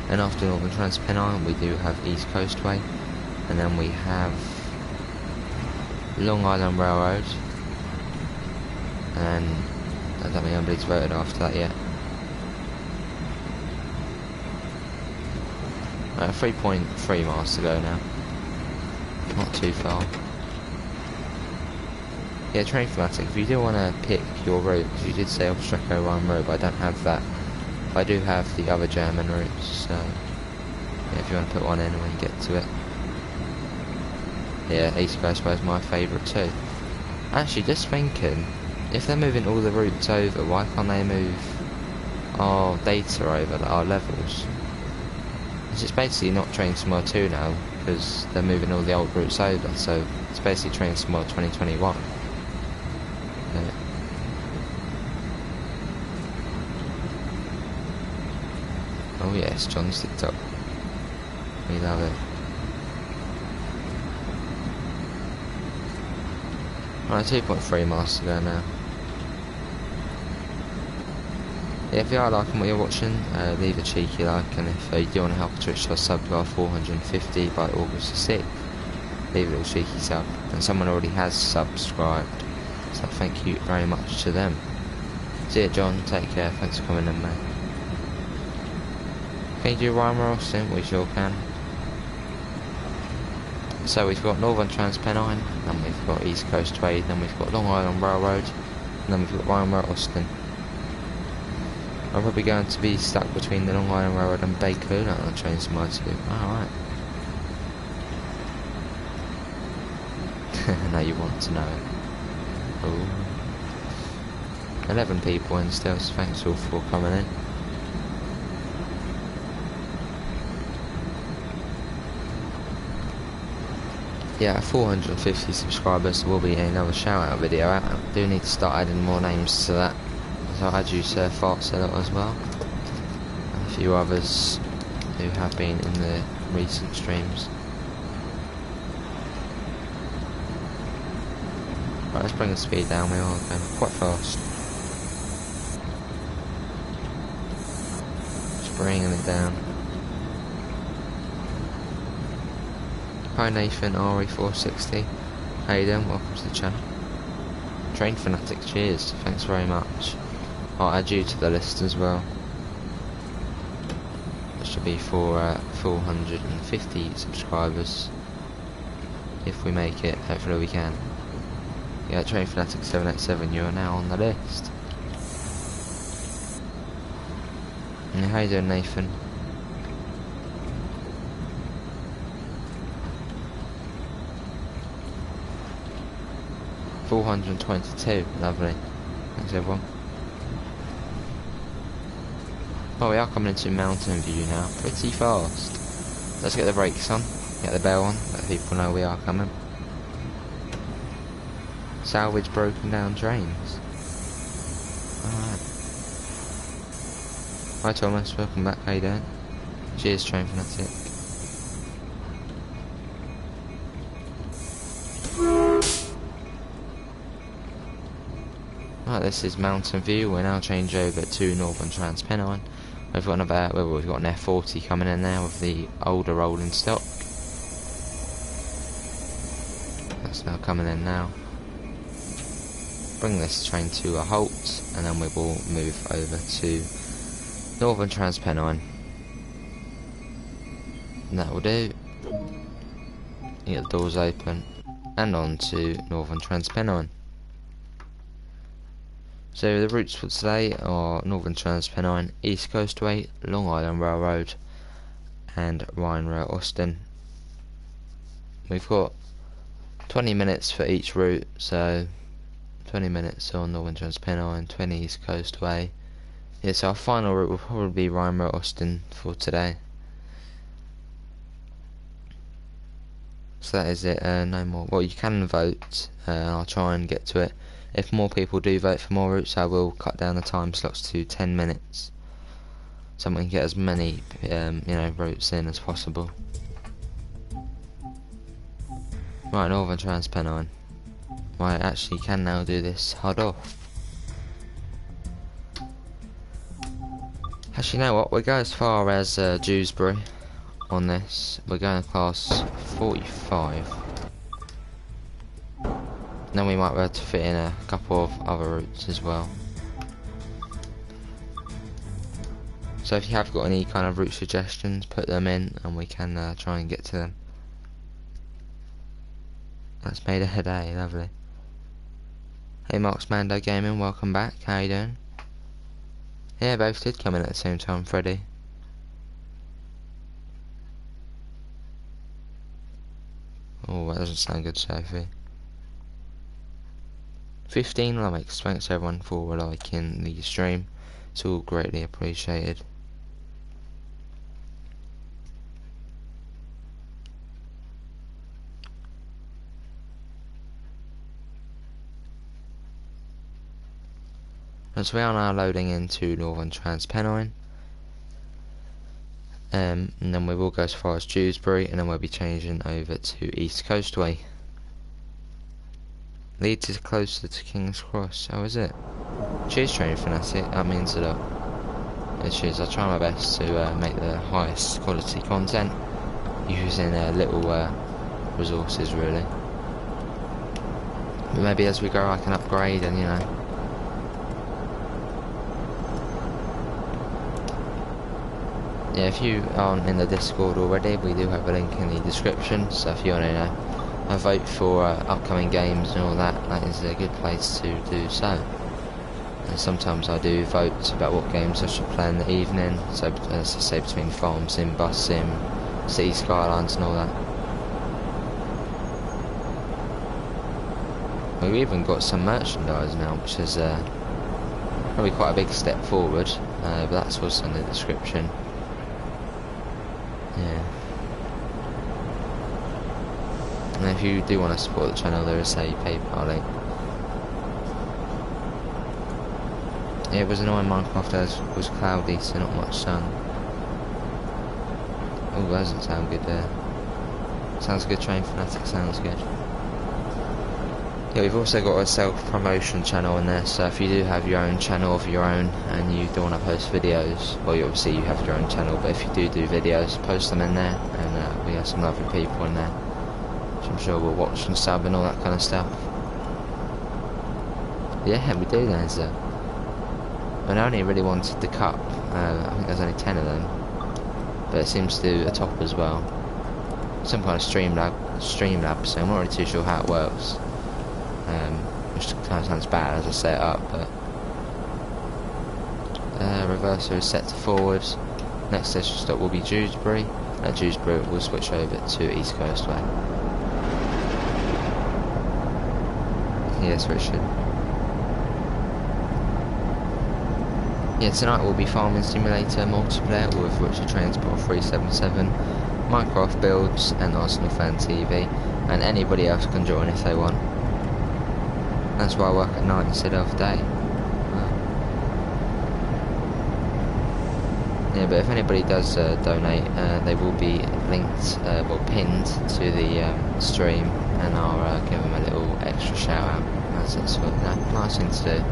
and after Northern Trans-Pennine we do have East Coastway, and then we have Long Island Railroad, and I don't think anybody's voted after that yet. 3.3 miles to go now, not too far. Yeah, Train Fanatic, if you do want to pick your route, because you did say Obstreco Rhein Road, but I don't have that. I do have the other German routes, so yeah, if you want to put one in when you get to it. Yeah, East Coastway is my favourite too. Actually, just thinking, if they're moving all the routes over, why can't they move our data over, like our levels? It's just basically not Train Simulator 2 now, because they're moving all the old routes over, so it's basically Train Simulator 2021. Yeah. Oh yes, John's TikTok. We love it. Right, 2.3 miles to go now. Yeah, if you are liking what you're watching, leave a cheeky like, and if you do want to help Twitch to sub to our 450 by August the 6th, leave a little cheeky sub. And someone already has subscribed, so thank you very much to them. See ya, John, take care, thanks for coming in, mate. Can you do Rhein or Osten? We sure can. So we've got Northern Trans-Pennine, then we've got East Coastway, then we've got Long Island Railroad, and then we've got Rhein Osten. I'm probably going to be stuck between the Long Island Railroad and Bakerloo on the Train Simulator 2. Alright. Now you want to know it. Ooh. 11 people in still, so thanks all for coming in. Yeah, 450 subscribers will be another shout out video out. I do need to start adding more names to that. So I'll add you to Fartseller as well. And a few others who have been in the recent streams. Right, let's bring the speed down, we are going quite fast. Just bringing it down. Hi Nathan, RE460. How you doing? Welcome to the channel. Train Fanatic, cheers, thanks very much. I'll add you to the list as well. That should be for 450 subscribers. If we make it, hopefully we can. Yeah, Train Fanatic 787, you are now on the list. And how you doing, Nathan? $422, lovely. Thanks everyone. Oh, we are coming into Mountain View now, pretty fast. Let's get the brakes on, get the bell on, let people know we are coming. Salvage broken down trains. Alright. Hi Thomas, welcome back, how you doing? Cheers, Train Fanatic. Right, this is Mountain View. We'll now change over to Northern Trans-Pennine. We've got an F40 coming in there with the older rolling stock. That's now coming in now. Bring this train to a halt, and then we will move over to Northern Trans-Pennine. And that will do. You get the doors open, and on to Northern Trans-Pennine. So the routes for today are Northern Trans-Pennine, East Coastway, Long Island Railroad, and Rhein Osten. We've got 20 minutes for each route, so 20 minutes on Northern Trans-Pennine, 20 East Coastway. Yeah, so our final route will probably be Rhein Osten for today. So that is it, no more. Well, you can vote, I'll try and get to it. If more people do vote for more routes, I will cut down the time slots to 10 minutes. So we can get as many, routes in as possible. Right, Northern Pennine. Right, actually can now do this hard off. Actually, you know what? We'll go as far as Dewsbury on this. We're going to class 45. Then we might be able to fit in a couple of other routes as well. So if you have got any kind of route suggestions, put them in and we can try and get to them. That's made a day, lovely. Hey Mark's Mando Gaming, welcome back, how you doing? Yeah, both did come in at the same time, Freddy. Oh, that doesn't sound good, Sophie. 15 likes, thanks everyone for liking the stream. It's all greatly appreciated. And so we are now loading into Northern Pennine. And then we will go as far as Dewsbury, and then we'll be changing over to East Coastway. Leeds is closer to King's Cross, how is it? Cheers Train Fanatic, that means a lot. Cheers, I'll try my best to make the highest quality content, using little resources really. But maybe as we go I can upgrade and yeah, if you aren't in the Discord already, we do have a link in the description, so if you want to vote for upcoming games and all that, that is a good place to do so. And sometimes I do vote about what games I should play in the evening, so as I say, between Farm Sim, Bus Sim, Cities Skylines and all that. We've even got some merchandise now, which is probably quite a big step forward, but that's also in the description. Yeah. And if you do want to support the channel, there is a PayPal link. Yeah, it was annoying Minecraft as it was cloudy, so not much sun. Oh, that doesn't sound good there. Sounds good, Train Fanatic, sounds good. Yeah, we've also got a self-promotion channel in there, so if you do have your own channel of your own and you don't want to post videos, well, obviously you have your own channel, but if you do videos, post them in there, and we have some lovely people in there, which I'm sure will watch and sub and all that kind of stuff. Yeah, we do, there's and I only really wanted the cup, I think there's only 10 of them, but it seems to do a top as well. Some kind of Streamlab, so I'm not really too sure how it works. Which kind of sounds bad as I set it up, but reverser is set to forward. Next station stop will be Dewsbury. At Dewsbury we'll switch over to East Coastway. Yes, Richard. Yeah, tonight will be Farming Simulator multiplayer with Richard Transport 377, Minecraft builds, and Arsenal Fan TV, and anybody else can join if they want. That's why I work at night instead of day. Yeah, but if anybody does donate, they will be linked, pinned to the stream, and I'll give them a little extra shout out. That's it, sort of nice thing to do.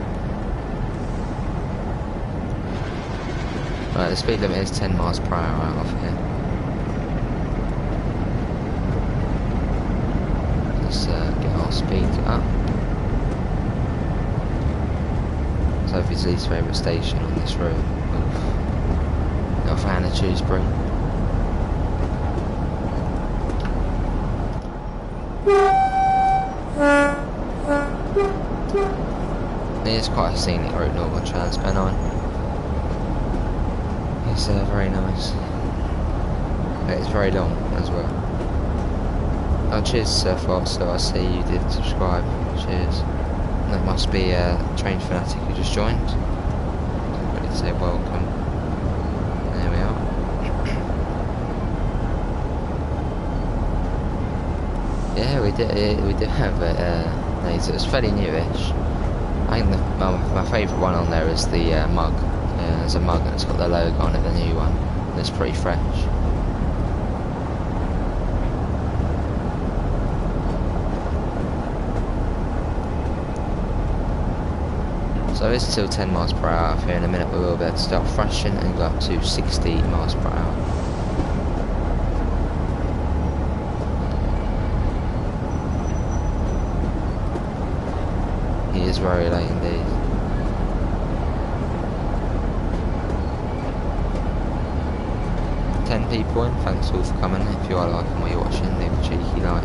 Right, the speed limit is 10 miles per hour out of here. Let's get our speed up. Sophie's least favourite station on this route. Not a fan of Dewsbury. It is quite a scenic route, Northern Pennine. It's very nice. But it's very long as well. Oh, cheers, Surf so I see you did subscribe. Cheers. That must be a Train Fanatic who just joined. Ready to say welcome. There we are. Yeah, we do have it. It's fairly newish. I think my favourite one on there is the mug. There's a mug and it's got the logo on it, the new one. And it's pretty fresh. So it's still 10 miles per hour. Here in a minute we will be able to start thrashing and go up to 60 miles per hour. He is very late indeed. People in, thanks all for coming. If you are liking what you're watching, leave a cheeky like.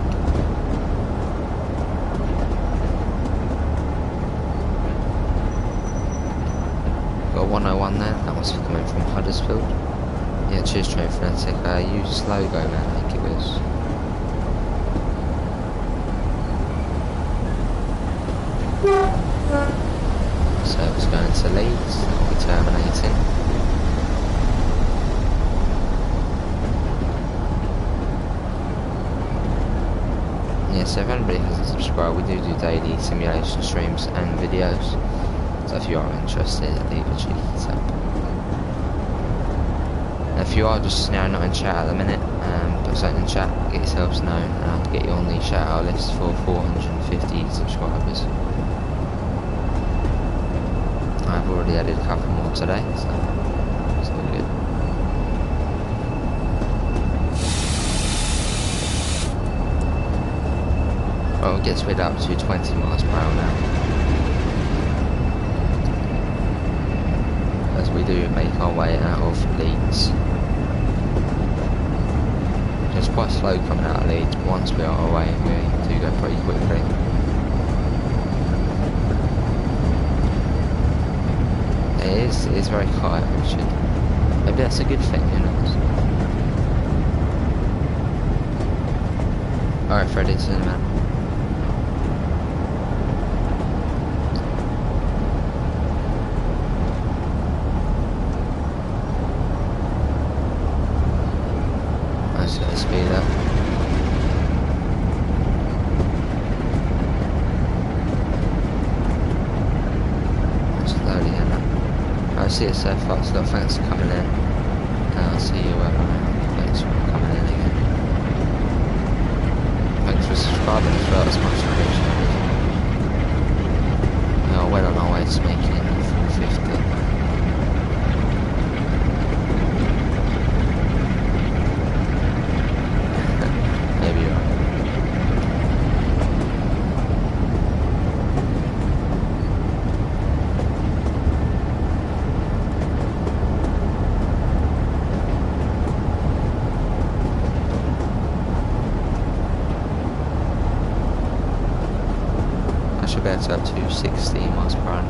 Got a 101 there, that must be coming from Huddersfield. Yeah, cheers Train Frenetic, use logo man, I think it was. So it's going to Leeds, that'll be terminating. So if anybody hasn't subscribed, we do daily simulation streams and videos, so if you are interested, leave a cheeky tap. If you are just now not in chat at the minute, put something in chat, get yourselves known, and I'll get you on the shout out list for 450 subscribers. I've already added a couple more today, so it's all good. Well, it gets speed up to 20 miles per hour now. As we do make our way out of Leeds. It's quite slow coming out of Leeds, but once we are away, we do go pretty quickly. It is very quiet, Richard. Maybe that's a good thing, who knows? Alright, Freddy, see you in a minute. Speed up. Just loading in. I see it so far, so thanks for coming in. I'll see you around. Thanks for coming in again. Thanks for subscribing as well, it's much appreciated. We are well on our way to making 450. Up to 60 miles per hour.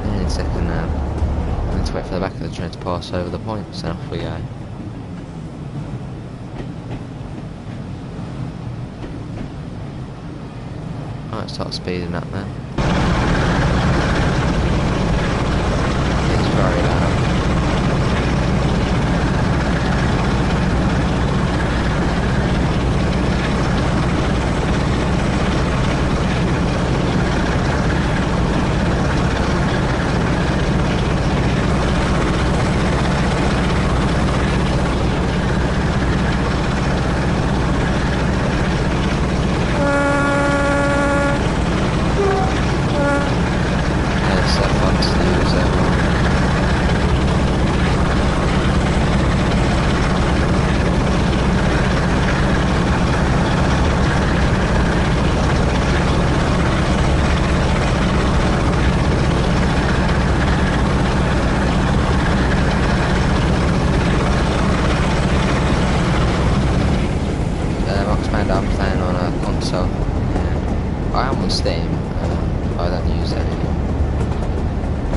And in a second, let's wait for the back of the train to pass over the points, and off we go. Alright, start speeding up now. It's very loud. Steam, I don't use it anymore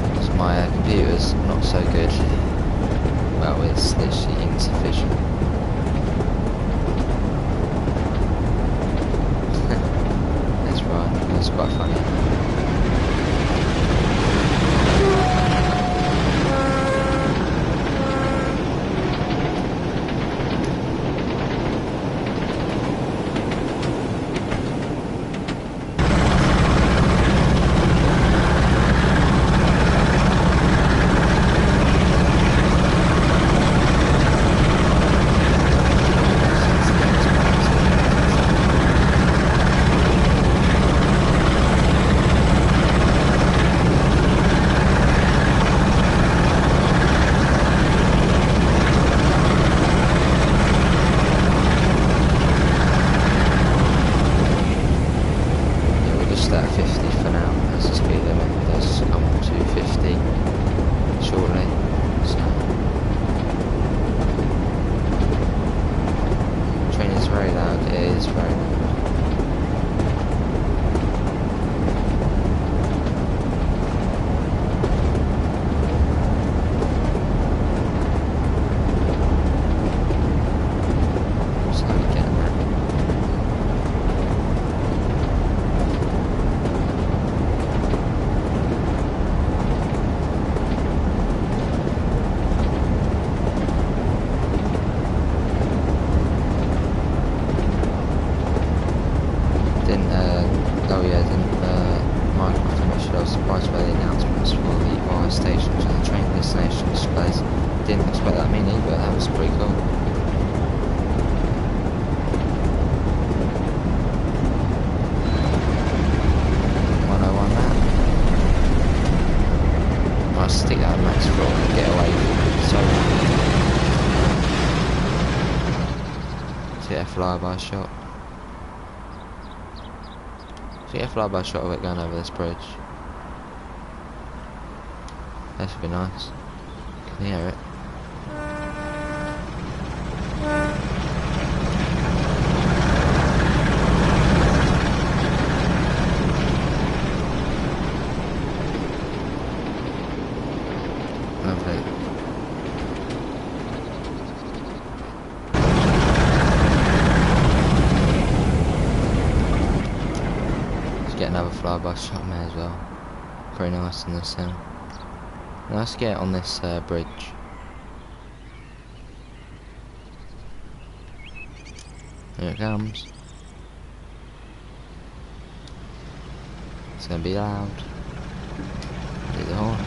because my computer's not so good. Well, it's literally insufficient. That's right, it's quite funny. stations and the train destination displays. Didn't expect that many, but that was pretty cool. Stick that max throttle and get away from it. So get a flyby shot. So get a flyby shot of it going over this bridge. That should be nice. You can hear it. Lovely. Let's get another flyby shot, may as well. Pretty nice in this hill. Now let's get on this bridge. Here it comes. It's gonna be loud. Hit the horn.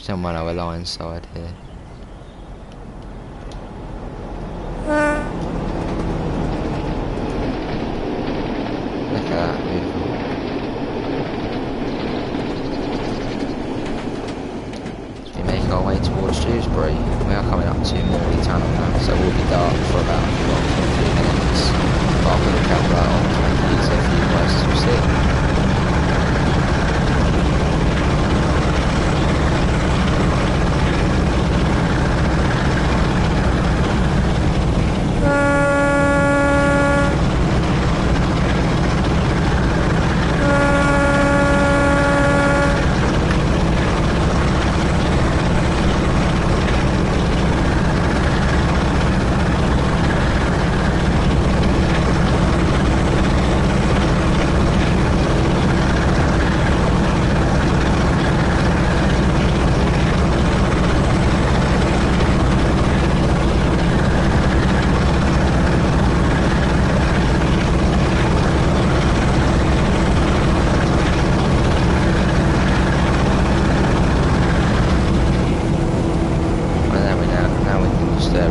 Someone on our line side here. Look at that, beautiful. As we make our way towards Shrewsbury, we are coming up to Morley Tunnel now, so we'll be dark for about 3 minutes. But I'll put the camera on to make it easier for you guys to see.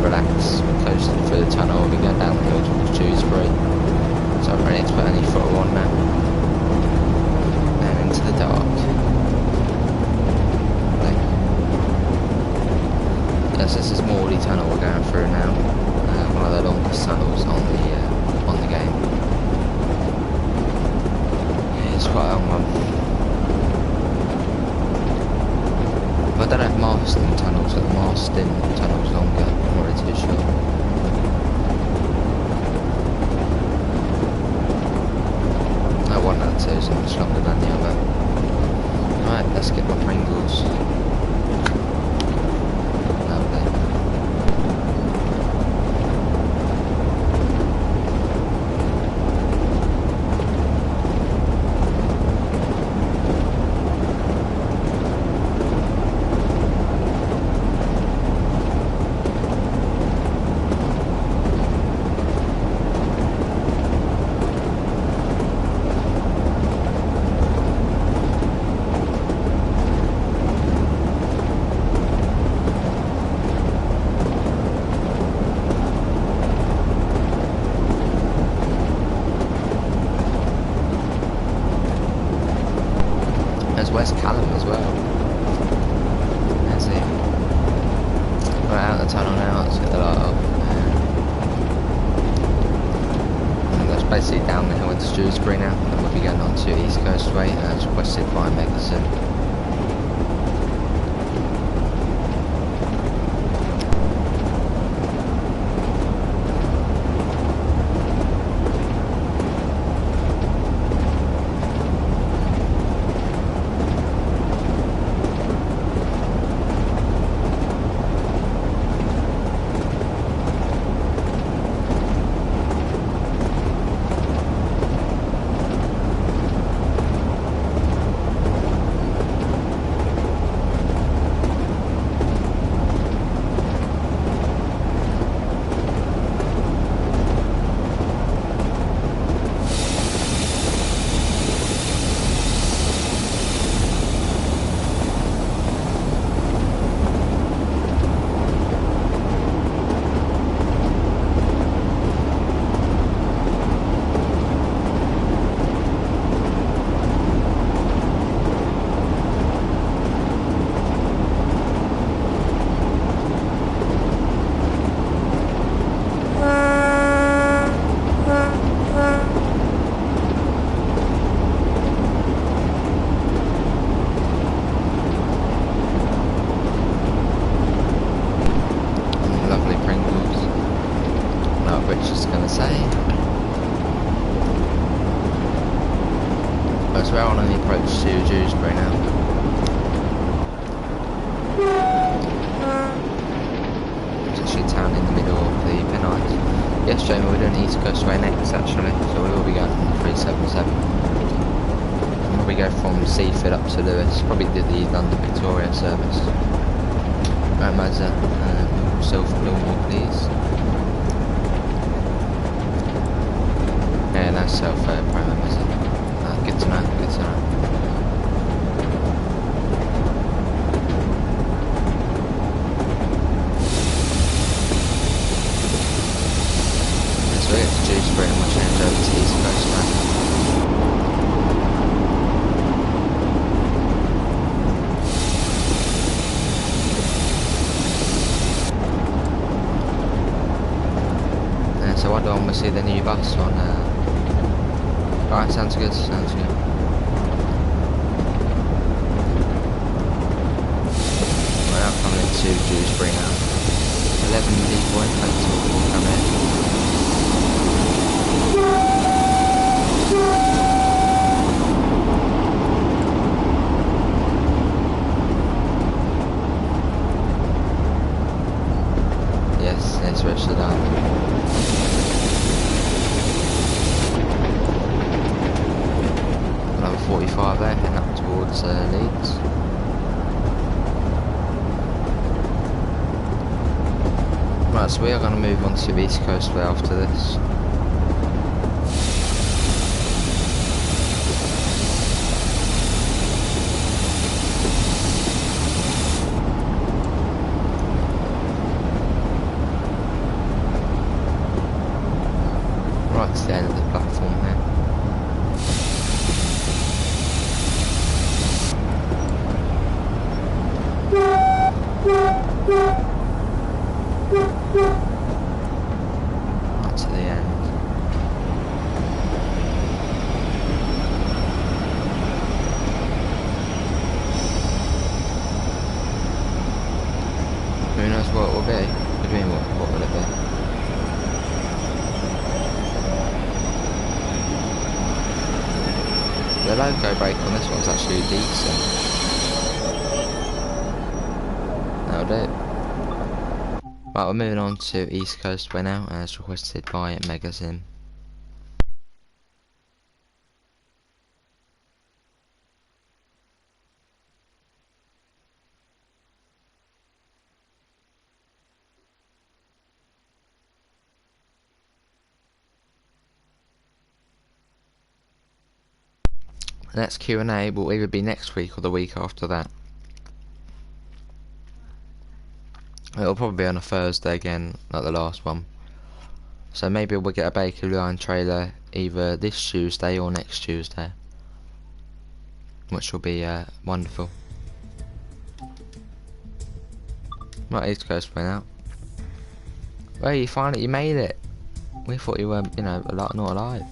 Relax, we're coasting through the tunnel, we're going down the hill towards Shrewsbury, so I'm ready to put any throttle on now, and into the dark. Yes, this is Morley Tunnel we're going through now, one of the longest tunnels on the game. Yeah, it's quite a long one. I don't know if Marston tunnels, but the Marston tunnel's longer, I'm not really too sure. No, one out of two is much longer than the other. Right, let's get my Pringles. Lovely. So we're on the approach to Dewsbury now. It's actually a town in the middle of the Pennines. Yes, Jamie, we're doing East Coastway next actually, so we will be going from 377. And we'll go from Seaford up to Lewis, probably do the London Victoria service. Right, Mazda, yourself a little more please. Yeah, that's self-promo, Mazda. Good to know, good to know. So we get to Dewsbury and we'll change over to East Coast now. So I don't want to see the new bus on alright, sounds good, sounds good. We're now coming into Dewsbury now. 11 people in total will come in. Yes, it's Richard down. Another 45 there, heading up towards Leeds. Right, so we are going to move on to East Coastway after this. Right to the end of the platform here. Right to the end. Who knows what it will be? What do you mean, what will it be? The logo break on this one's actually decent. That'll do. Right, we're moving on to East Coastway now, as requested by Megazim. The next Q&A will either be next week or the week after that. It'll probably be on a Thursday again, like the last one. So maybe we'll get a Baker Line trailer either this Tuesday or next Tuesday, which will be wonderful. Right, East Coastway now. Well, you finally made it. We thought you were, you know, not alive.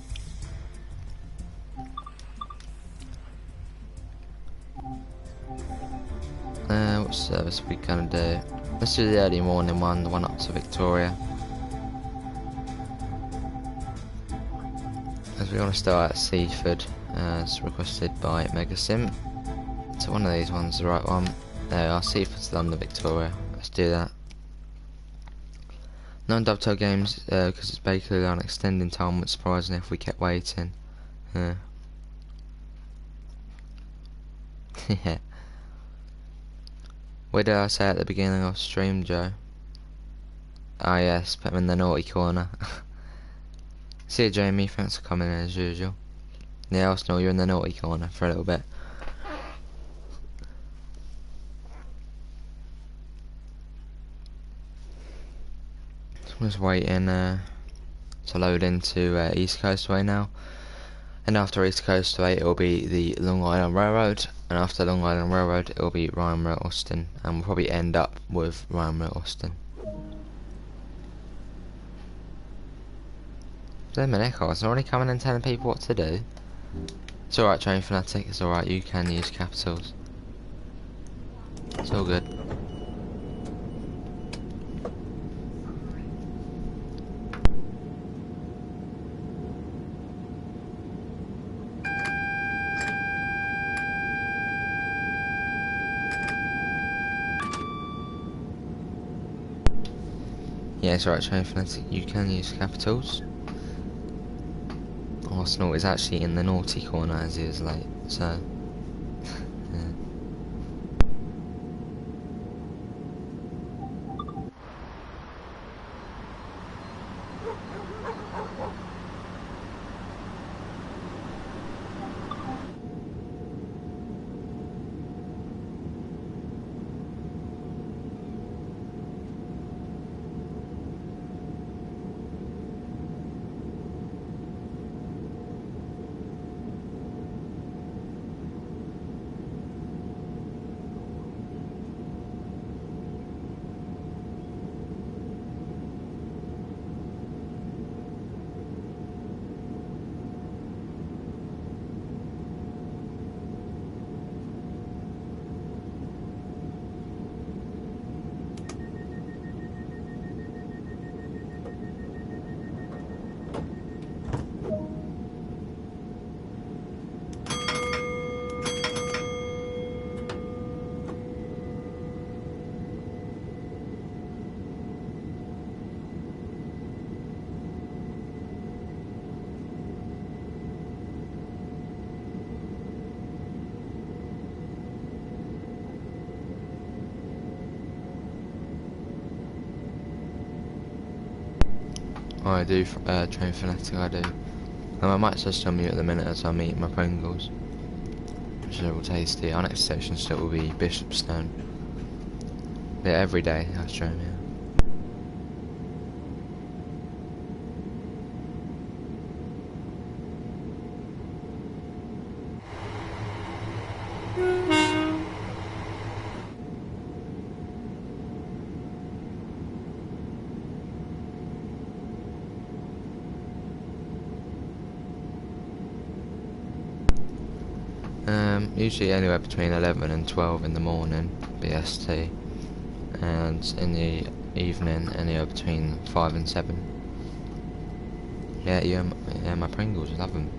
What service are we gonna do? Let's do the early morning one, the one up to Victoria. As we want to start at Seaford, as requested by Megasim. So one of these ones, the right one. There we are, Seaford to London Victoria. Let's do that. No dovetail games, because it's basically on extending time, would surprise me if we kept waiting. Yeah. What did I say at the beginning of stream, Joe? Ah yes, put him in the naughty corner. See you, Jamie, thanks for coming in as usual. Yeah, Arsenal, you're in the naughty corner for a little bit. I'm just waiting to load into East Coastway now. And after East Coastway it will be the Long Island Railroad, and after Long Island Railroad it will be Rhein, Osten, and we'll probably end up with Rhein, Osten. Dominic, I was already coming and telling people what to do. It's alright, Train Fanatic, it's alright, you can use capitals. It's all good. Yeah, it's alright, Train Fanatic, you can use capitals. Arsenal is actually in the naughty corner as he is late, so yeah. I do, Train Fanatic, I do. I might just on mute at the minute as I'm eating my Pringles, which are all tasty. Our next station stop will be Bishopstone. Yeah, every day I stream, yeah. Usually anywhere between 11 and 12 in the morning, BST, and in the evening anywhere between 5 and 7. Yeah, my Pringles, love them.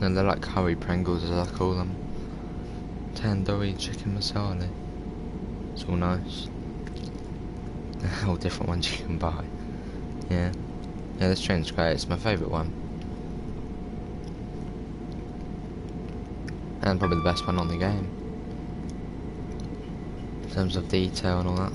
And they're like curry Pringles as I call them. Tandoori chicken masala. It's all nice. All different ones you can buy. Yeah. Yeah, this train's great, it's my favourite one. And probably the best one on the game. In terms of detail and all that.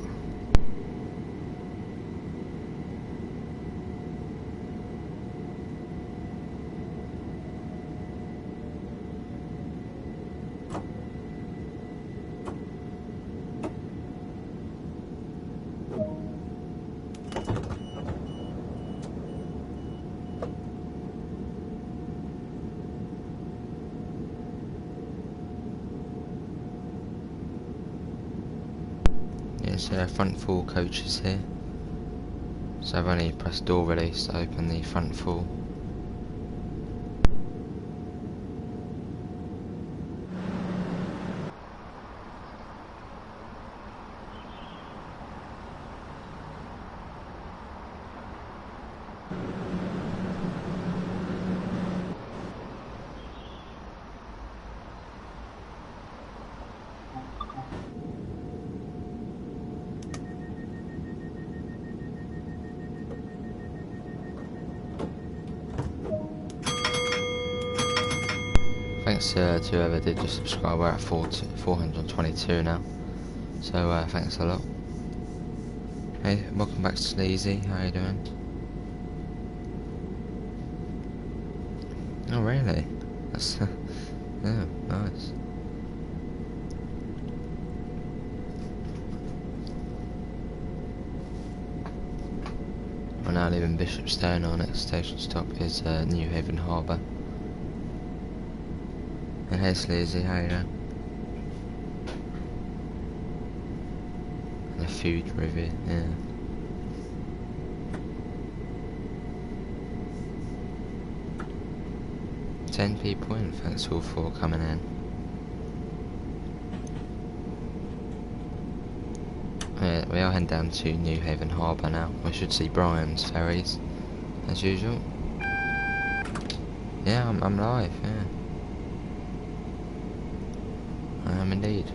There's front full coaches here, so I've only pressed door release to open the front full. Thanks to whoever did just subscribe. We're at 422 now, so thanks a lot. Hey, welcome back to Sleazy, how you doing? Oh really? That's oh, nice. We're now leaving Bishopstone. Our next station stop is New Haven Harbour. And hey Sleazy, how you doing? And a food review, yeah. Ten people in, thanks all for coming in. Yeah, we are heading down to New Haven Harbour now. We should see Brian's ferries, as usual. Yeah, I'm live, yeah. I am indeed.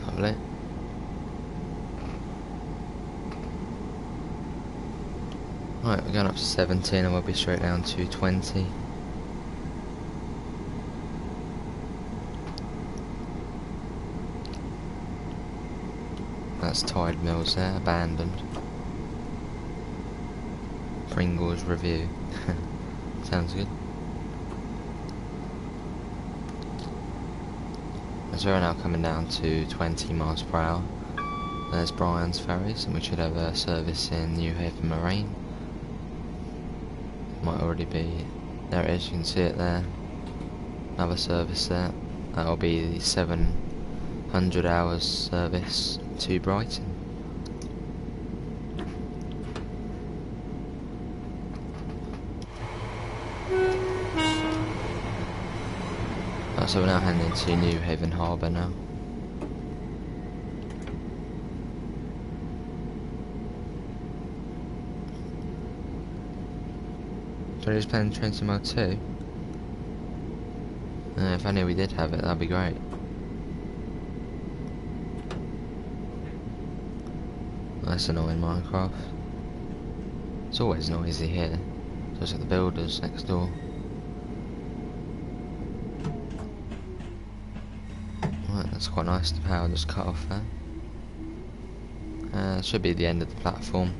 Lovely. Right, we're going up to 17 and we'll be straight down to 20. That's Tide Mills there, abandoned. Pringles review. Sounds good. As we're now coming down to 20 miles per hour, there's Brian's ferries, and we should have a service in New Haven Marine. Might already be, there it is, you can see it there. Another service there. That'll be the 700 hours service to Brighton. So we're now heading to New Haven Harbour now. So we're just playing Train Sim Mode 2? If only we did have it, that'd be great. That's annoying, Minecraft. It's always noisy here. Just like the builders next door. Right, that's quite nice, the power just cut off there. Should be the end of the platform.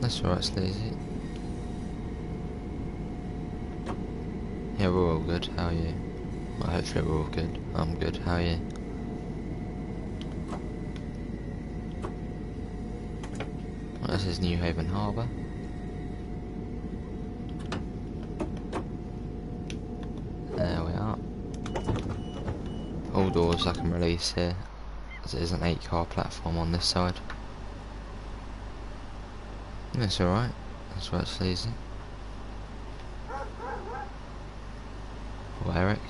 That's alright, Sleazy. Yeah, we're all good. How are you? Well, hopefully we're all good. I'm good. How are you? Well, this is New Haven Harbour. There we are. All doors I can release here, as it is an 8-car platform on this side. That's alright. That's where it's easy. Oh, Eric.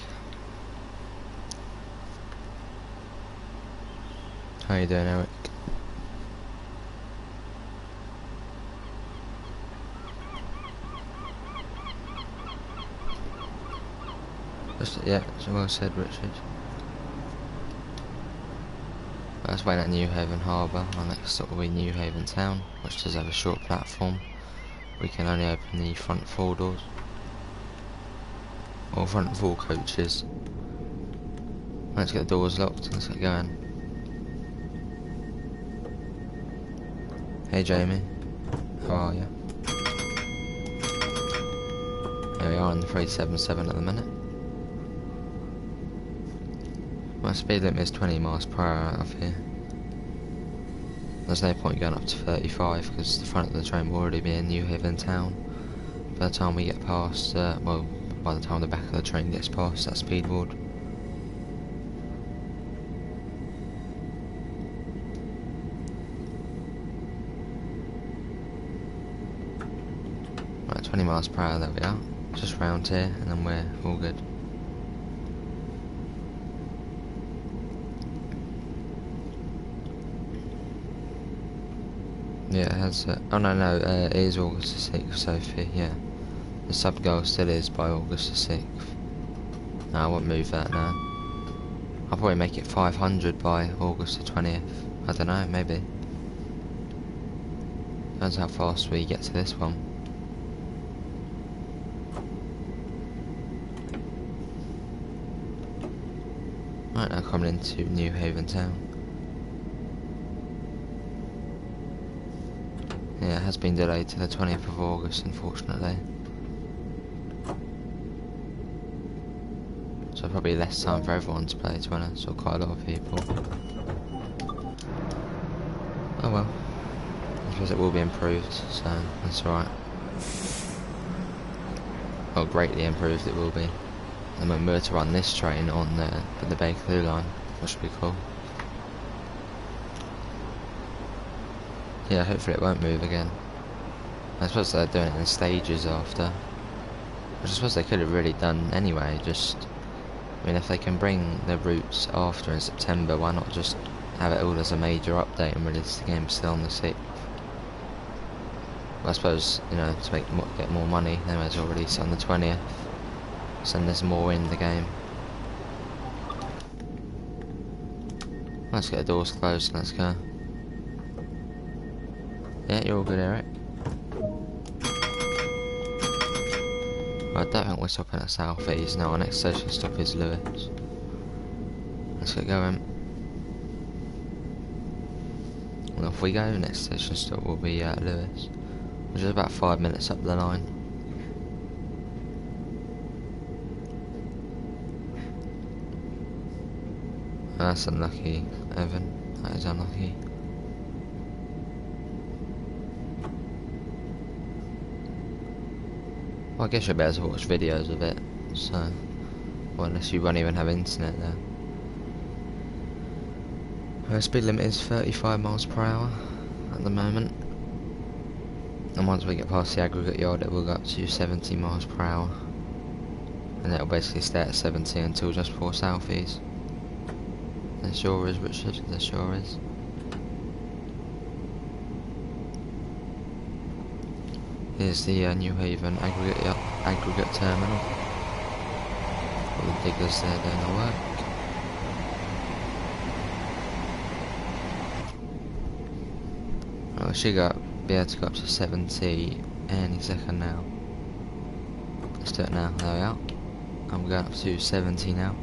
How you doing, Eric? Yeah, well said, Richard. Let's wait at New Haven Harbour. Our next stop will be New Haven Town, which does have a short platform. We can only open the front 4 doors. Or front 4 coaches. Let's get the doors locked, let's get going. Hey Jamie, how are you? Here we are on the 377 at the minute. My speed limit is 20 miles per hour out of here. There's no point going up to 35 because the front of the train will already be in New Haven Town. By the time we get past, well, by the time the back of the train gets past that speed board. Right, 20 miles per hour, there we are. Just round here and then we're all good. Yeah, it has. Oh no, it is August the 6th, Sophie. Yeah, the sub goal still is by August the 6th. No, I won't move that now. I'll probably make it 500 by August the 20th. I don't know, maybe. Depends how fast we get to this one. Right now coming into New Haven town. Yeah, it has been delayed to the 20th of August, unfortunately. So probably less time for everyone to play, to be honest, or quite a lot of people. Oh well. I suppose it will be improved, so that's alright. Well, greatly improved it will be. And when we're to run this train on the Bakerloo line, which should be cool. Yeah, hopefully it won't move again. I suppose they're doing it in stages after. Which I suppose they could have really done anyway, just... I mean, if they can bring the routes after in September, why not just have it all as a major update and release the game still on the 6th? Well, I suppose, you know, to get more money, they may as well release it on the 20th. So there's more in the game. Let's get the doors closed, let's go. Yeah, you're all good, Eric. I don't think we're stopping at South East. No, our next station stop is Lewis. Let's get going. Well, off we go. Next station stop will be at Lewis, which is about 5 minutes up the line. That's unlucky, Evan. That is unlucky. Well, I guess you're better to watch videos of it, so... Well, unless you won't even have internet there. Speed limit is 35 miles per hour at the moment. And once we get past the aggregate yard, it will go up to 70 miles per hour. And it'll basically stay at 70 until just before South East. There sure is, Richard, there sure is. Here's the New Haven aggregate terminal. All the diggers there doing the work. Oh, we should be able to go up to 70 any second now. Let's do it now. There we are. I'm going up to 70 now.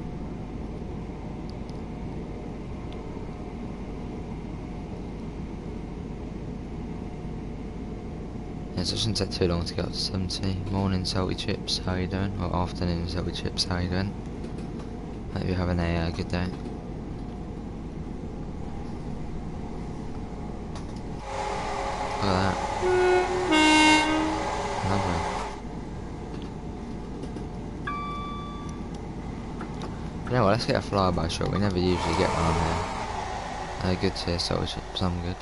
So it shouldn't take too long to get up to 70. Morning salty chips, how you doing? Or afternoon salty chips, how you doing? Hope you're having a good day. Look at that. Lovely. You know what, let's get a flyby shot. We never usually get one on here. Good to hear salty chips, I'm good.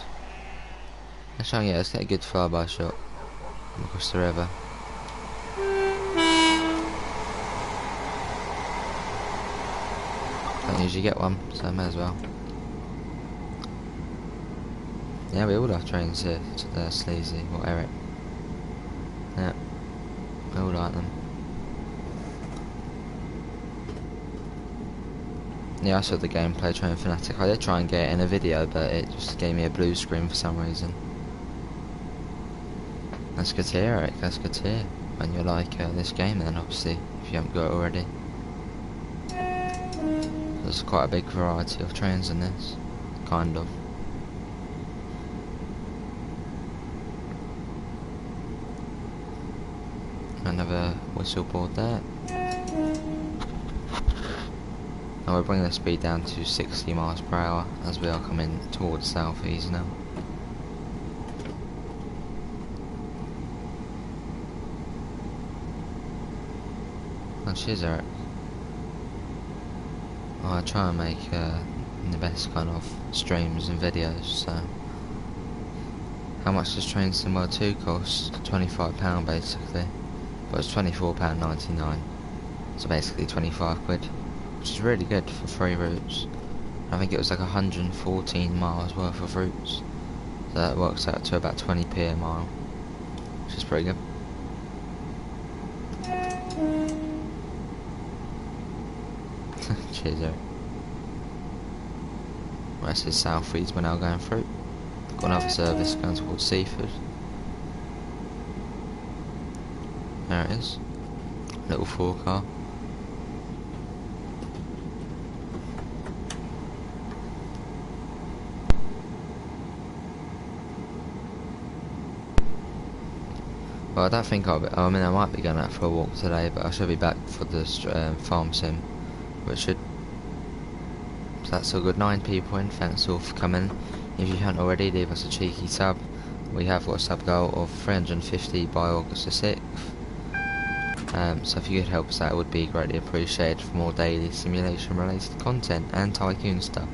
Actually, yeah, let's get a good flyby shot across the river. Don't usually get one, so I may as well. Yeah, we all have trains here, Sleazy, or Eric. Yeah, we all like them. Yeah, I saw the gameplay Train Fanatic. I did try and get it in a video, but it just gave me a blue screen for some reason. That's good to hear, Eric, that's good to hear. When you like this game then, obviously, if you haven't got it already. There's quite a big variety of trains in this, kind of. Another whistle board there. Now we're bringing the speed down to 60 miles per hour as we are coming towards South East now. Oh, cheers, Eric. I try and make the best kind of streams and videos, so... How much does Train Sim World 2 cost? £25 basically. But it's £24.99. So basically 25 quid. Which is really good for 3 routes. I think it was like 114 miles worth of routes. So that works out to about 20p a mile. Which is pretty good. Cheers, Eric. Right, this is South East we're now going through. Got another service going towards Seaford. There it is. Little 4 car. Well, I don't think I'll be, I mean I might be going out for a walk today, but I should be back for the farm sim, which should, so that's all good. 9 people in, thanks all for coming. If you haven't already, leave us a cheeky sub. We have got a sub goal of 350 by August the 6th. So if you could help us out, it would be greatly appreciated for more daily simulation related content and tycoon stuff.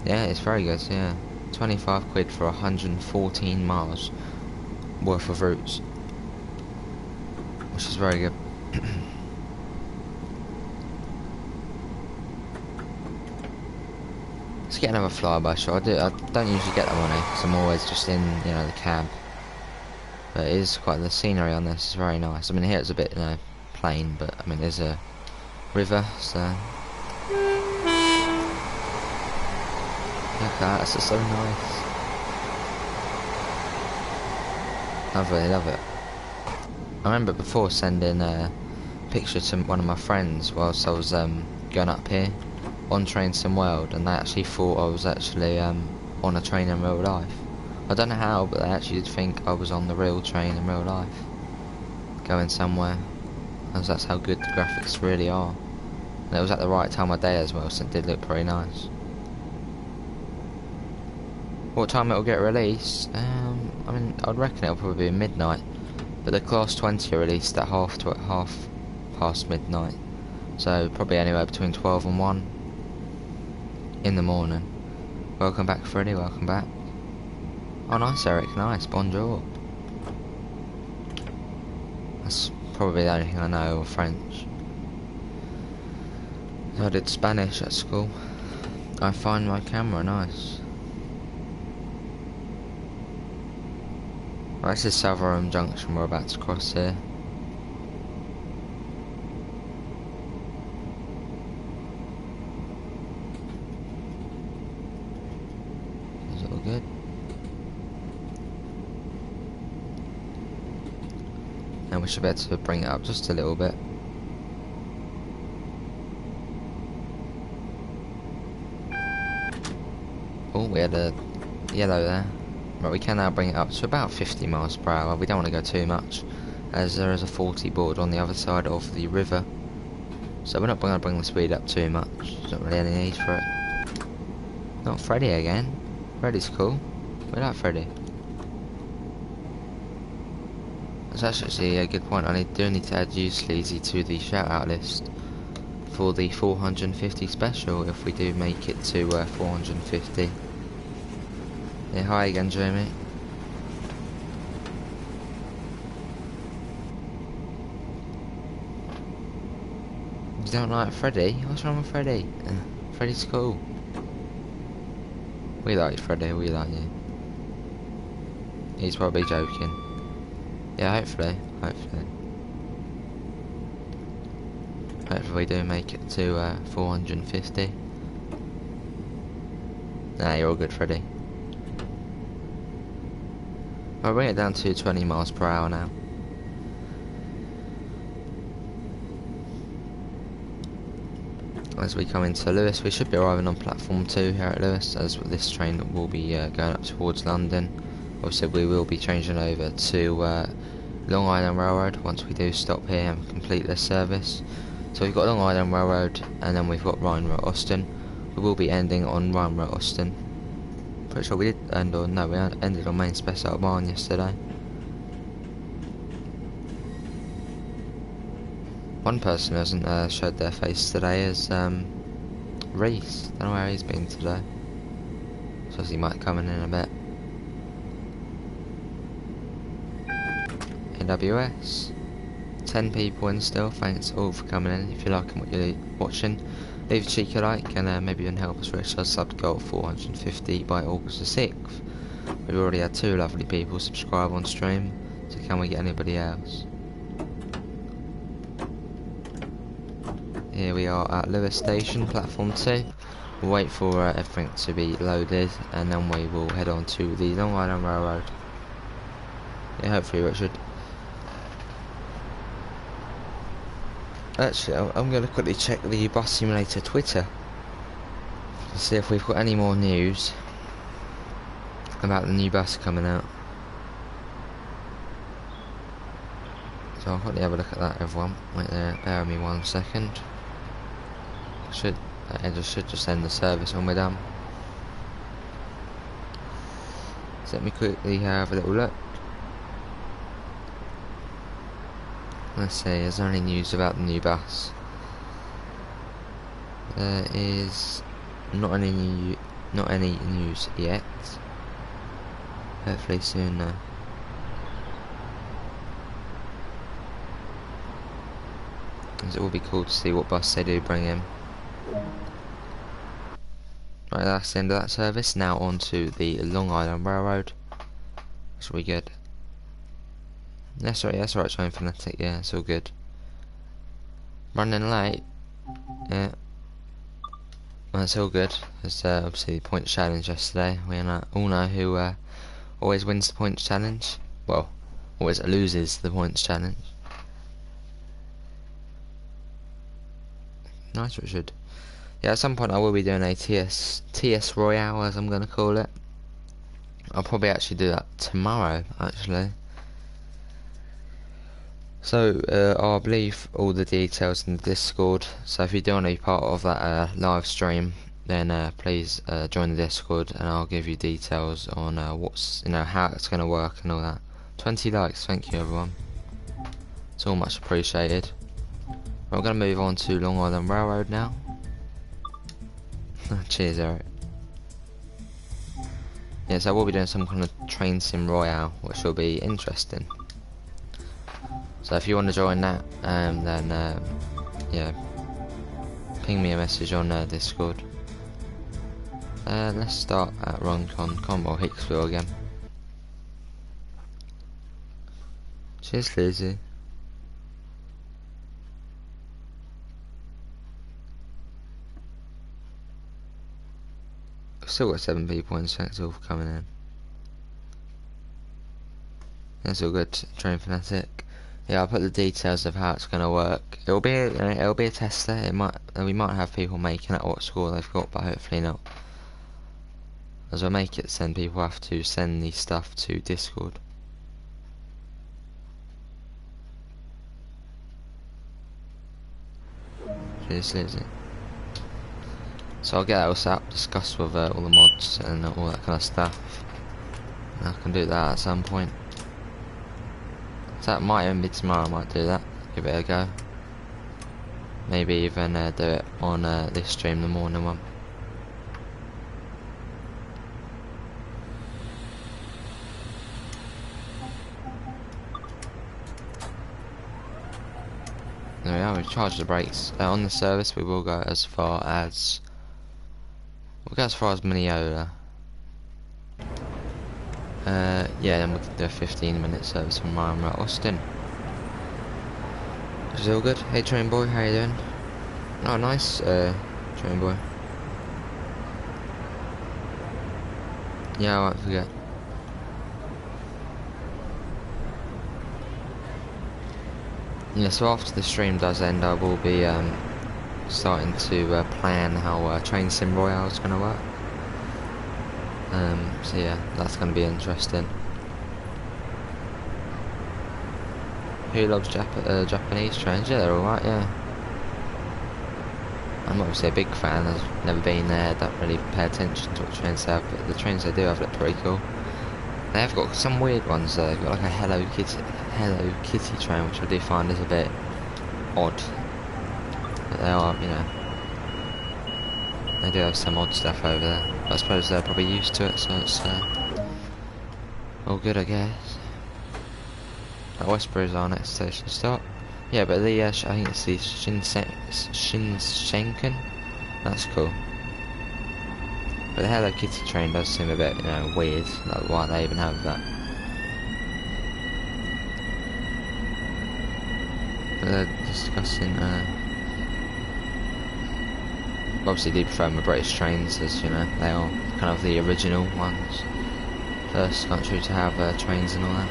Yeah, it's very good, yeah. 25 quid for 114 miles worth of routes, which is very good. Let's get another flyby shot. I don't usually get that money because I'm always just in, you know, the cab. But it is quite, the scenery on this is very nice. I mean, here it's a bit, you know, plain, but I mean, there's a river, so look at that, it's just so nice. I really love it. I remember before sending a picture to one of my friends whilst I was going up here on Train Sim World, and they actually thought I was actually on a train in real life. I don't know how, but they actually did think I was on the real train in real life, going somewhere, because that's how good the graphics really are. And it was at the right time of day as well, so it did look pretty nice. What time it'll get released? I mean, I'd reckon it'll probably be midnight, but the Class 20 are released at half past midnight, so probably anywhere between 12 and 1 in the morning. Welcome back, Freddy, welcome back. Oh, nice, Eric, nice, bonjour. That's probably the only thing I know of French. I did Spanish at school. I find my camera, nice. Right, this is Southern Junction we're about to cross here. Is it all good? And we should be able to bring it up just a little bit. Oh, we had a yellow there. Right, we can now bring it up to about 50 miles per hour. We don't want to go too much, as there is a 40 board on the other side of the river. So we're not going to bring the speed up too much. There's not really any need for it. Not Freddy again. Freddy's cool. We like Freddy. That's actually a good point. I do need to add you, Sleazy, to the shout out list for the 450 special if we do make it to 450. Yeah, hi again, Jamie. You don't like Freddy? What's wrong with Freddy? Freddy's cool. We like Freddy, we like you. He's probably joking. Yeah, hopefully. Hopefully we do make it to 450. Nah, you're all good, Freddy. I'll bring it down to 20 miles per hour now. As we come into Lewis, we should be arriving on platform 2 here at Lewis, as this train will be going up towards London. Obviously we will be changing over to Long Island Railroad once we do stop here and complete this service. So we've got Long Island Railroad, and then we've got Rhein, Osten. We will be ending on Rhein, Osten. Pretty sure we did end on, no, we ended on Main Space Autobahn yesterday. One person who hasn't showed their face today is Reese. Don't know where he's been today. So he might come in a bit. AWS. 10 people in still. Thanks all for coming in. If you're liking what you're watching, leave a cheeky like, and maybe you can help us reach our sub goal of 450 by August the 6th. We've already had 2 lovely people subscribe on stream, so can we get anybody else? Here we are at Lewis Station, platform 2. We'll wait for everything to be loaded, and then we will head on to the Long Island Railroad. Yeah, hopefully Richard. Actually, I'm going to quickly check the Bus Simulator Twitter to see if we've got any more news about the new bus coming out. So I'll quickly have a look at that, everyone. Wait there, bear with me 1 second. I should just end the service when we're done. So let me quickly have a little look. Let's see, is there any news about the new bus? There is not any news yet. Hopefully soon though. It will be cool to see what bus they do bring in. Right, that's the end of that service. Now on to the Long Island Railroad. That's really good. That's right, Train Fanatic, yeah, it's all good. Running late. Yeah. Well, it's all good. There's obviously the points challenge yesterday. We all know who always wins the points challenge. Well, always loses the points challenge. Nice, Richard. Yeah, at some point I will be doing a TS Royale, as I'm going to call it. I'll probably actually do that tomorrow, actually. So, I'll leave all the details in the Discord. So if you do want to be part of that live stream, then please join the Discord, and I'll give you details on how it's going to work and all that. 20 likes, thank you everyone. It's all much appreciated. We're going to move on to Long Island Railroad now. Cheers, Eric. Yeah, so we'll be doing some kind of train sim royale, which will be interesting. So if you want to join that, then yeah, ping me a message on Discord. Let's start at Roncon or Hicksville again. Cheers, Lizzie. Still got 7 people in, thanks all for coming in. That's all good, Train Fanatic. Yeah, I'll put the details of how it's gonna work. It'll be a tester. We might have people making out what score they've got, but hopefully not. As I make it, then people have to send the stuff to Discord. Cheers, Lizzie. So I'll get that all set up, discuss with all the mods and all that kind of stuff. And I can do that at some point. So that might even be tomorrow. I might do that. Give it a go. Maybe even do it on this stream, the morning one. There we are. We've charged the brakes. On the service, we will go as far as. We'll go as far as Minneota. Yeah, then we'll do a 15-minute service from Rhein at Osten. Which is all good. Hey, train boy, how you doing? Oh, nice, train boy. Yeah, I won't forget. Yeah, so after the stream does end, I will be starting to plan how Train Sim Royale is going to work. So yeah, that's going to be interesting. Who loves Japanese trains? Yeah, they're alright, yeah. I'm obviously a big fan. I've never been there, don't really pay attention to what trains they have, but the trains they do have look pretty cool. They have got some weird ones though. They've got like a Hello Kitty train, which I do find is a bit odd. But they are, you know, they do have some odd stuff over there. I suppose they're probably used to it, so it's all good, I guess. Westboro is our next station stop. Yeah, but the I think it's the Shinshenken. That's cool. But the Hello Kitty train does seem a bit, you know, weird. Like, why they even have that? But they're discussing. Obviously, do prefer my British trains, as you know, they are kind of the original ones. First country to have trains and all that.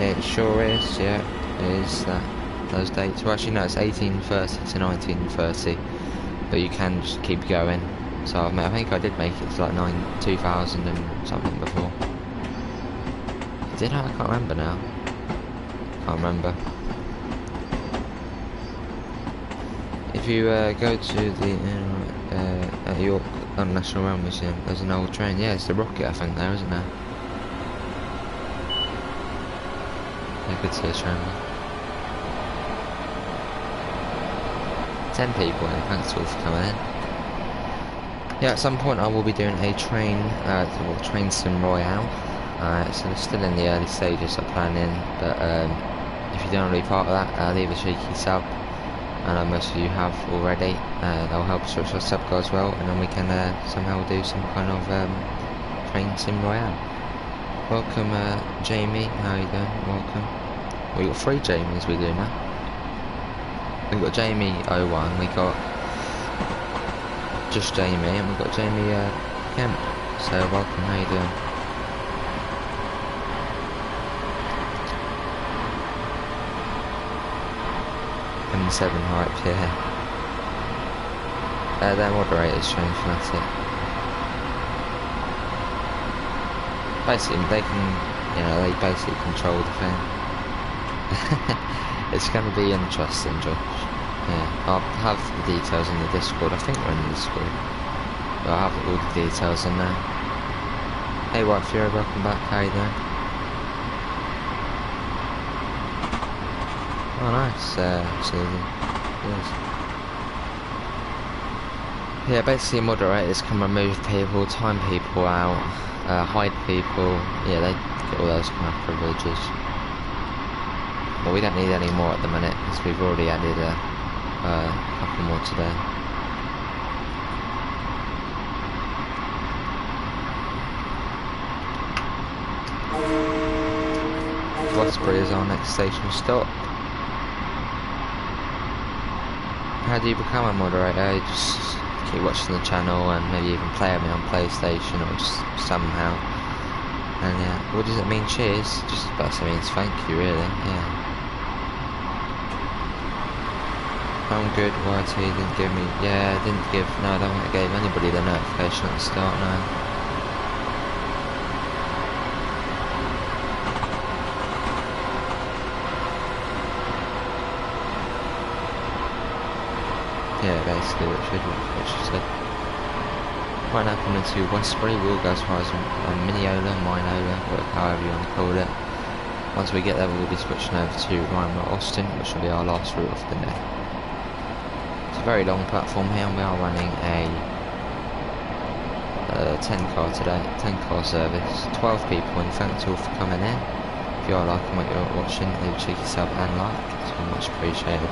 It sure is, yeah, it is those dates. Well, actually no, it's 1830 to 1930, but you can just keep going. So I think I did make it to like 2000 and something before. Did I? I can't remember now. Can't remember. If you go to the York National Rail Museum, there's an old train. Yeah, it's the Rocket, I think, there, isn't there? Yeah, good to see a train. 10 people in, thanks all for coming in. Yeah, at some point I will be doing a train sim royale. So it's still in the early stages of planning, but if you don't want to be part of that, leave a cheeky sub. I know most of you have already. That'll help stretch our sub goal as well, and then we can somehow do some kind of train sim royale. Welcome, Jamie. How are you doing? Welcome. We got 3 Jamies we do now. We've got Jamie 01, we got just Jamie, and we've got Jamie Kemp. So welcome, how you doing? M7 hype, yeah. Their moderators change, that's it. Basically, they can, they basically control the thing. It's going to be interesting, Josh. Yeah, I'll have the details in the Discord. I think we're in the Discord. But I'll have all the details in there. Hey, White Fury, welcome back. How you doing? Oh, nice. Susan. Yes. Yeah, basically moderators can remove people, time people out, hide people. Yeah, they get all those kind of privileges. But we don't need any more at the minute because we've already added a couple more today. Westbury is our next station stop. How do you become a moderator? You just keep watching the channel and maybe even play with me on PlayStation or just somehow. And yeah, what does it mean? Cheers? Just basically means thank you, really. Yeah. I'm good, YT didn't give me, no, I don't think I gave anybody the notification at the start, no. Yeah, basically what she said. Right now coming into Westbury, we'll go as far as Mineola, however you want to call it. Once we get there, we'll be switching over to Rhein or Osten, which will be our last route of the day. Very long platform here, and we are running a 10 car service, 12 people, and thanks all for coming in. If you are liking what you're watching, leave a cheeky sub and like, it's very much appreciated.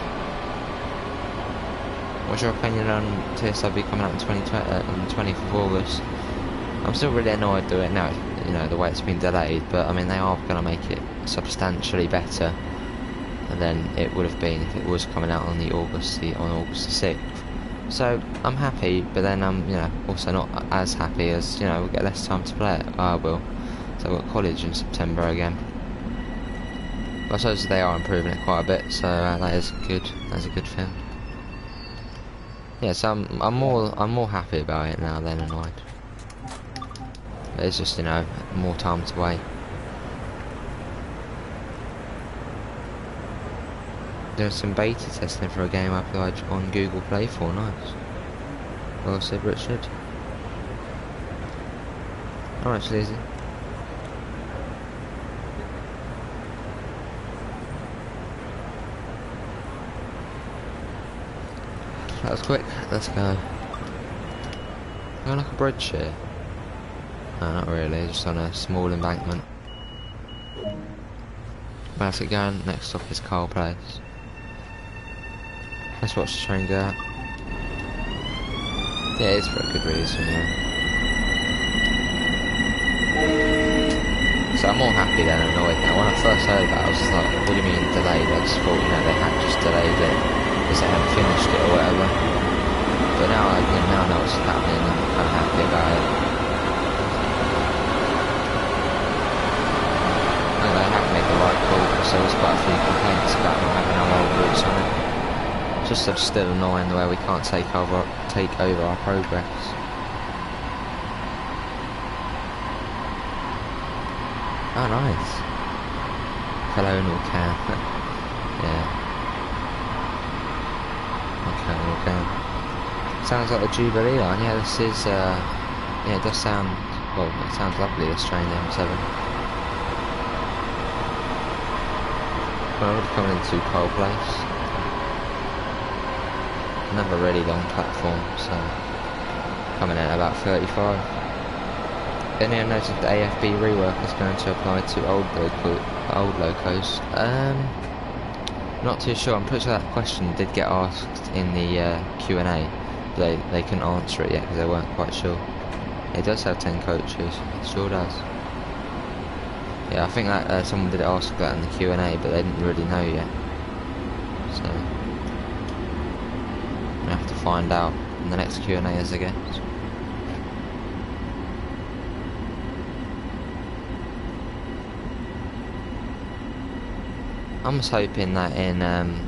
What's your opinion on TSW coming out on the 20th of August? I'm still really annoyed doing it now, the way it's been delayed, but I mean they are going to make it substantially better than it would have been if it was coming out on August the 6th. So I'm happy, but then I'm also not as happy as we'll get less time to play it. I will. So I've got college in September again. But I suppose they are improving it quite a bit, so that is good. That's a good thing. Yeah, so I'm more happy about it now than annoyed. But it's just more time to wait. There's some beta testing for a game I applied on Google Play for, nice. Well said, Richard. Alright, Lizzie. That was quick, let's go. Going like a bridge here? No, not really, just on a small embankment. Where's it going? Next stop is Carl Place. Let's watch the train go out. Yeah, it's for a good reason, yeah. So I'm more happy than annoyed now. When I first heard that, I was just like, what do you mean delayed? I just thought, they had just delayed it because they hadn't finished it or whatever. But now I know what's happening and I'm kind of happy about it. I think they have made the right call because there was quite a few complaints about not having our old routes on it. Just still annoying the way we can't take over our progress. Oh, nice. Colonial Cam. Yeah. Colonial Cam. Sounds like the Jubilee line. Yeah, this is, yeah, it does sound, well, it sounds lovely, this train, the M7. Well, we're coming into Pole Place. Another really long platform, so coming in at about 35. Then I noticed the AFB rework is going to apply to old locos. Not too sure. I'm pretty sure that question did get asked in the Q&A, but they couldn't answer it yet because they weren't quite sure. It does have 10 coaches. It sure does. Yeah, I think that someone did ask that in the Q&A, but they didn't really know yet. So we have to find out in the next Q&A, as I guess. I'm just hoping that in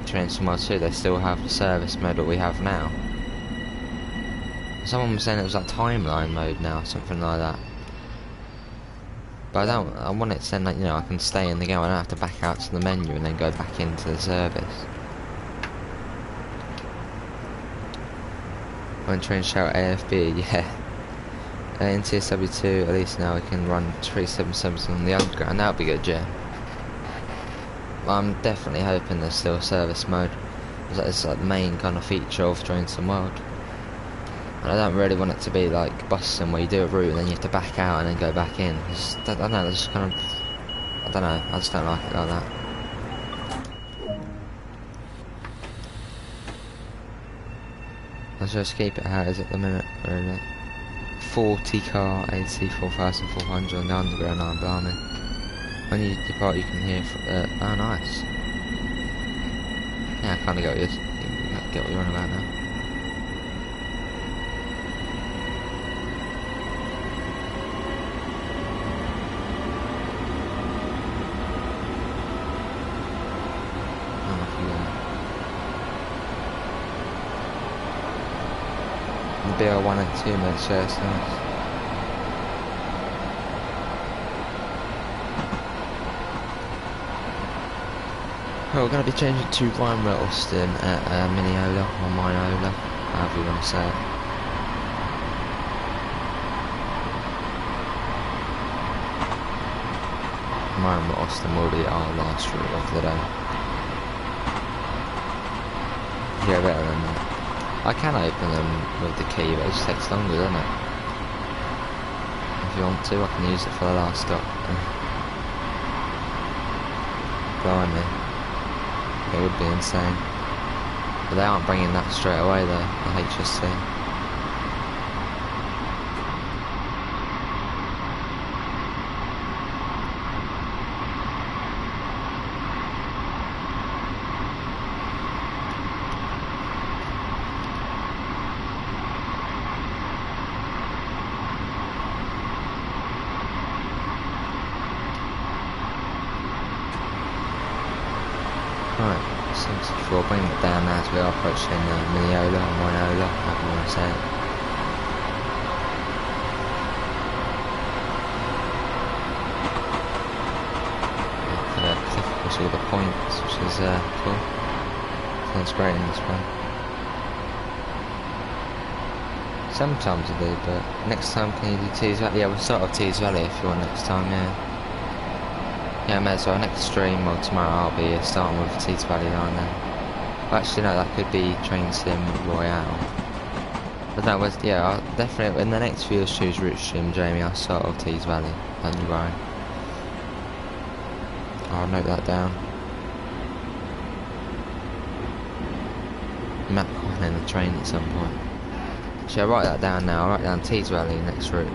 Peninsula Mod 2 they still have the service mode that we have now. Someone was saying it was like timeline mode now, something like that. But I want it to send, like, you know, I can stay in the game, I don't have to back out to the menu and then go back into the service. When trains shout AFB, yeah. In TSW2, at least now we can run 377s on the underground, that would be good, yeah. I'm definitely hoping there's still service mode. It's like the main kind of feature of Train Sim World. And I don't really want it to be like busing where you do a route and then you have to back out and then go back in. I don't know, it's just kind of, I don't know, I just don't like it like that. Let's just keep it how it is at the minute, really. 40 car, 84,400 on the underground line, blimey. When you depart, you can hear. Oh, nice. Yeah, I kind of get what you're on about now. Oh, off you go. The BR182 makes sure it's nice. Well, we're going to be changing to Rhein Osten at Miniola, or Minola, however you want to say it. Rhein Osten will be our last route of the day. Yeah, better than that. I can open them with the key, but it just takes longer, doesn't it? If you want to, I can use it for the last stop. Blimey. It would be insane. But they aren't bringing that straight away though, the HSC. Right, 74, bring it down now as we are approaching Miniola or Minola, however you want to say it. Yeah, cliff across all the points, which is cool. Sounds great in this one. Sometimes I do, but next time can you do Tees Valley? Yeah, we'll start off Tees Valley if you want next time, yeah. Yeah, I may as well. Next stream, or tomorrow, I'll be starting with Tees Valley line then. Well, actually, no, that could be Train Sim Royale. But that was, yeah, I'll definitely, in the next Viewers Choose Route stream, Jamie, I'll start with Tees Valley, don't you worry. I'll note that down. Map in the train at some point. Actually, I'll write that down now. I'll write down Tees Valley next route.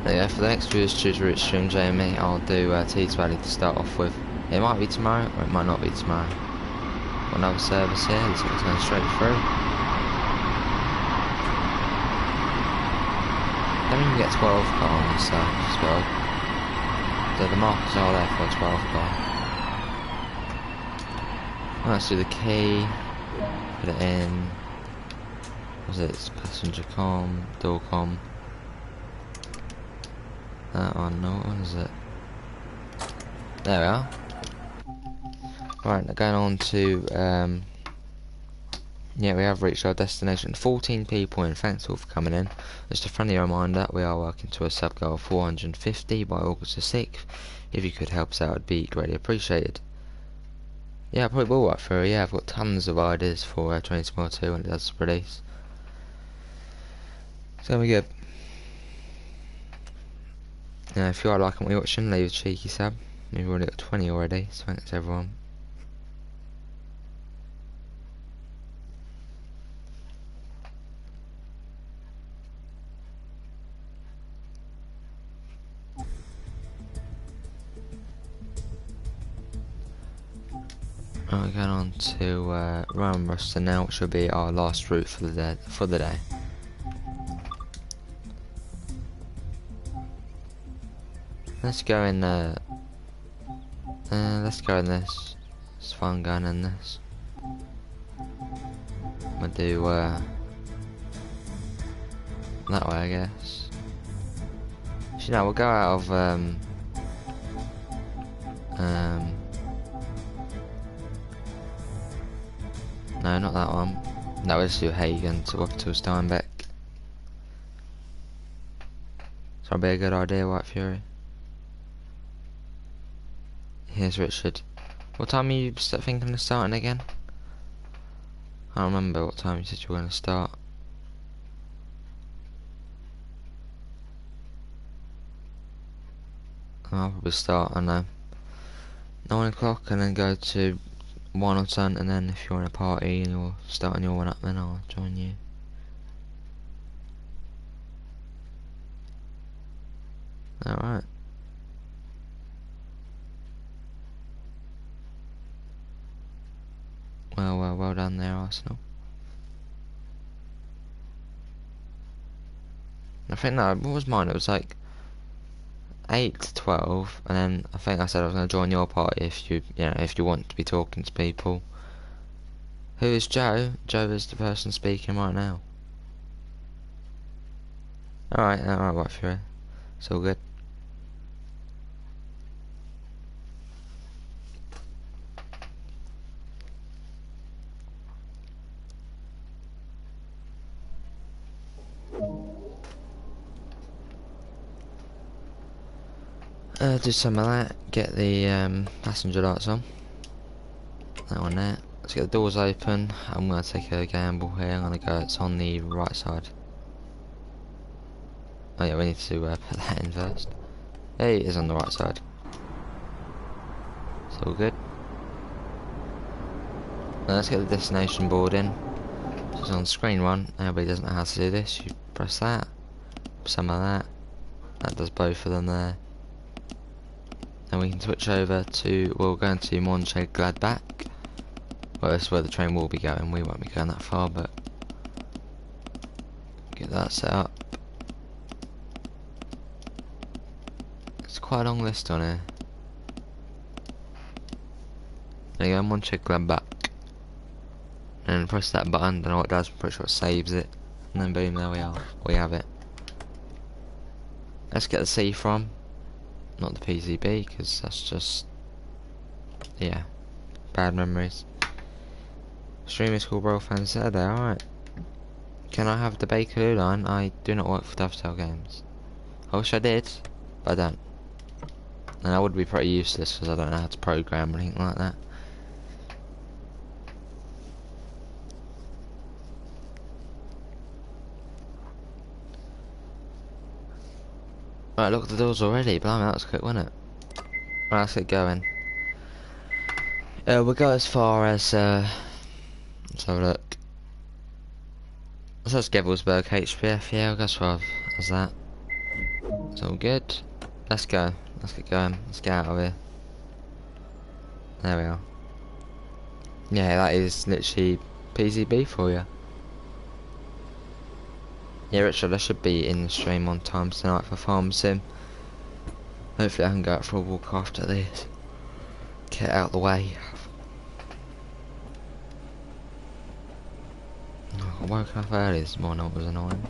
Yeah, for the next Viewers Choose Route stream, Jamie, I'll do Tees Valley to start off with. It might be tomorrow, or it might not be tomorrow. Another service here, looks like it's going straight through. Then we can get 12 car on this service as well. So the markers are there for a 12 car. Let's do the key, put it in. Was it passenger com, door com? That one, no, what is it? There we are. Right, now going on to, yeah, we have reached our destination. 14 people in, thanks all for coming in. Just a friendly reminder, we are working to a sub goal of 450 by August the 6th. If you could help us out, it'd be greatly appreciated. Yeah, I probably will work through. Yeah, I've got tons of ideas for Train Sim World 2 when it does release. It's gonna be good. Yeah, if you are liking what you're watching, leave a cheeky sub. We've already got 20 already, so thanks everyone. Right, going on to Rhein Osten now, which will be our last route for the day. Let's go in. Let's go in this. It's fun going in this. We'll do that way, I guess. Actually, no, we'll go out of no, not that one. No, let's do Hagen to up to Steinbeck. So that'll be a good idea, White Fury. Here's Richard. What time are you thinking of starting again? I don't remember what time you said you were going to start. I'll probably start, I don't know, 9 o'clock and then go to 1 or something, and then if you're in a party and you're starting your one up, then I'll join you. Alright. Well done there, Arsenal. I think that, what was mine? It was like 8 to 12, and then I think I said I was going to join your party if if you want to be talking to people. Who is Joe? Joe is the person speaking right now. Alright, White Fury. It's all good. Do some of that, get the passenger lights on. That one there. Let's get the doors open. I'm going to take a gamble here. I'm going to go, it's on the right side. Oh yeah, we need to put that in first. Hey, it is on the right side. It's all good. Now let's get the destination board in. It's on screen 1. Everybody doesn't know how to do this. You press that, some of that. That does both of them there. Then we can switch over to, we're going to Gladbach. Well, that's where the train will be going. We won't be going that far, but get that set up. It's quite a long list on here. There you go, Gladbach. And press that button, don't know what it does, I'm pretty sure it saves it. And then boom, there we are. We have it. Let's get the C from. Not the PCB, because that's just, yeah, bad memories. Stream is called Royal Fan Saturday, alright. Can I have the Bakerloo line? I do not work for Dovetail Games. I wish I did, but I don't. And I would be pretty useless because I don't know how to program or anything like that. Right, look at the doors already. Blimey, that was quick, wasn't it? Right, let's get going. We'll go as far as, let's have a look. So that's Gebelsberg HPF, yeah, we'll go as far as that. It's all good. Let's go. Let's get going. Let's get out of here. There we are. Yeah, that is literally PCB for you. Yeah, Richard, I should be in the stream on time tonight for Farm Sim. Hopefully I can go out for a walk after this. Get out of the way. Oh, I woke up early this morning, it was annoying.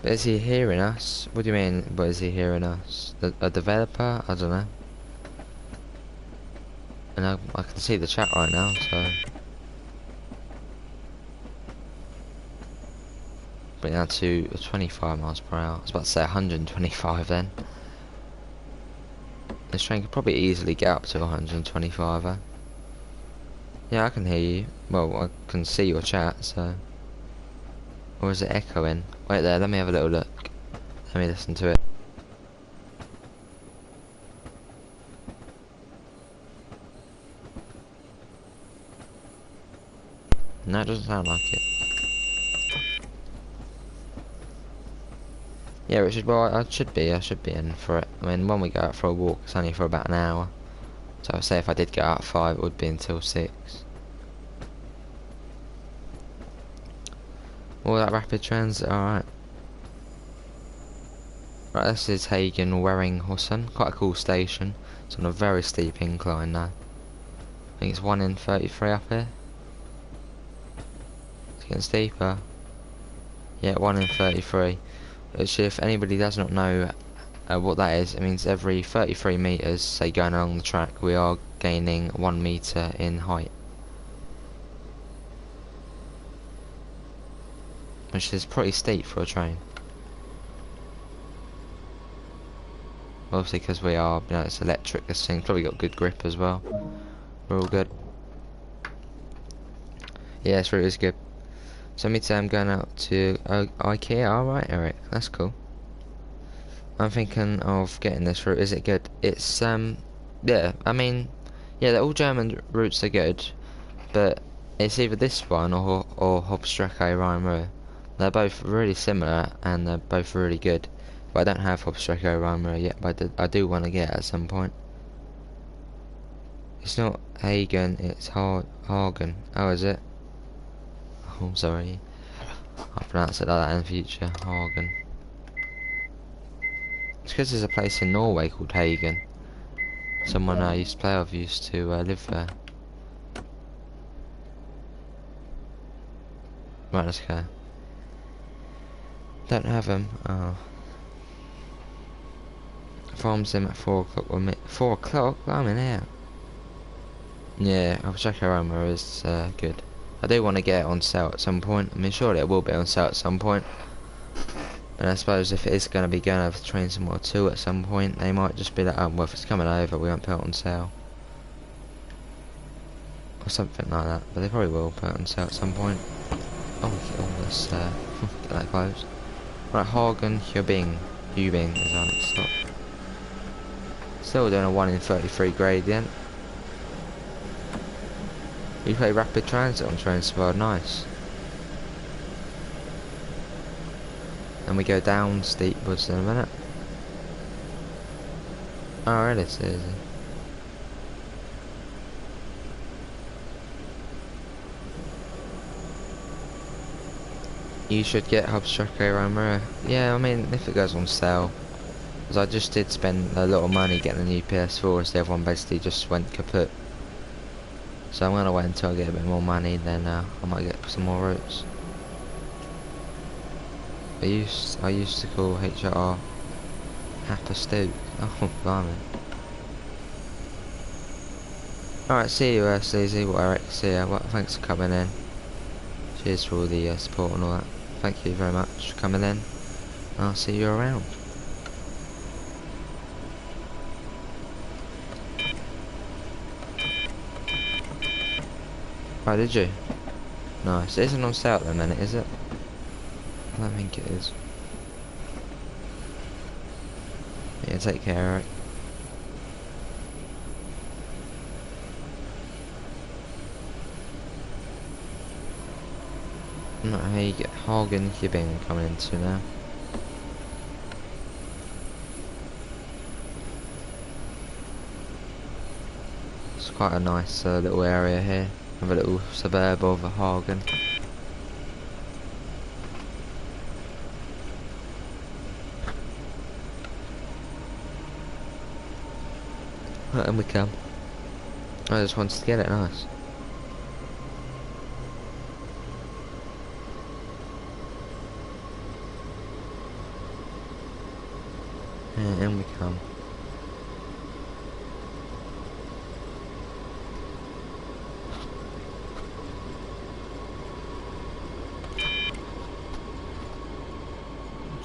Is he hearing us? What do you mean, but is he hearing us? A developer? I don't know. And I can see the chat right now, so... Bring that to 25 miles per hour. I was about to say 125 then. This train could probably easily get up to 125, eh? Yeah, I can hear you. Well, I can see your chat, so... Or is it echoing? Wait there, let me have a little look. Let me listen to it. No, it doesn't sound like it. Yeah, Richard, well, I should be in for it. I mean, when we go out for a walk, it's only for about an hour. So I would say if I did get out at 5, it would be until 6. All that rapid transit, alright. Right, this is Hagen Weringhausen. Quite a cool station. It's on a very steep incline now. I think it's 1 in 33 up here. It's getting steeper. Yeah, 1 in 33. Which, if anybody does not know what that is, it means every 33 metres, say going along the track, we are gaining 1 metre in height. Which is pretty steep for a train. Obviously because we are, you know, it's electric, this thing's probably got good grip as well. We're all good. Yeah, this route is good. So I'm going out to IKEA, alright Eric, that's cool. I'm thinking of getting this route, is it good? It's, yeah, I mean, yeah, all German routes are good, but it's either this one or Hauptstrecke Rhein. They're both really similar and they're both really good. But I don't have Hauptstrecke Rhein yet, but I do want to get it at some point. It's not Hagen, it's Hagen. Oh, is it? Oh, sorry. I'll pronounce it like that in the future. Hagen. It's because there's a place in Norway called Hagen. Someone I used to play with used to live there. Right, let's go. Don't have them. Oh. Farms them at 4 o'clock with me. 4 o'clock? I'm in here. Yeah, I'll check Aroma is good. I do want to get it on sale at some point. I mean, surely it will be on sale at some point. And I suppose if it is going to be going over to Train Simulator 2 at some point, they might just be like, oh, well, if it's coming over, we won't put it on sale. Or something like that. But they probably will put it on sale at some point. Oh, let's get that closed. Right, Hagen Hubing is our next stop. Still doing a 1 in 33 gradient. We play rapid transit on Train Simulator, nice. And we go down steep woods in a minute. Oh, really? It's easy. You should get Hauptstrecke Rhein. Yeah, I mean, if it goes on sale. Because I just did spend a lot of money getting a new PS4, as the other one basically just went kaput. So I'm going to wait until I get a bit more money, then I might get some more routes. I used to call HRR Happerstoot. Oh, blimey. Alright, see you, Sleazy. Well, Eric, see ya. Well, thanks for coming in. Cheers for all the support and all that. Thank you very much for coming in. I'll see you around. Oh, did you? Nice. It isn't on sale at the minute, is it? I don't think it is. Yeah, take care, Eric. I don't know how you get Hagen Hubing coming into now. It's quite a nice little area here. Have a little suburb of Hagen. Right, and we come. I just wanted to get it, nice. Yeah, in we come.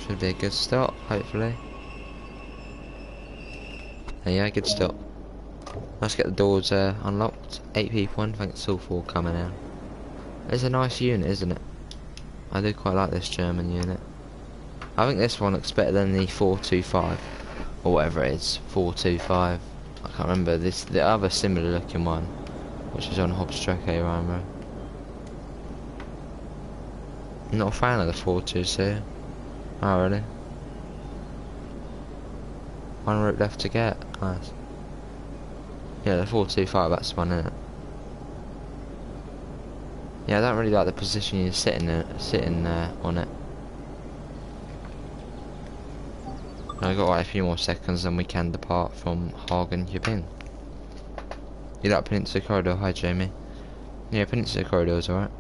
Should be a good start, hopefully. Yeah, good start. Let's get the doors unlocked. 8 people in, I think it's all 4 coming in. It's a nice unit, isn't it? I do quite like this German unit. I think this one looks better than the 425, or whatever it is, 425. I can't remember the other similar looking one, which is on Hobstrecke, Rhein. I'm not a fan of the 426. Oh really? One route left to get. Nice. Yeah, the 425, that's the one, isn't it? Yeah, I don't really like the position you're sitting on it. I've got like a few more seconds and we can depart from Hagen Yabin. You like Peninsula Corridor? Hi Jamie. Yeah, Peninsula Corridor is alright.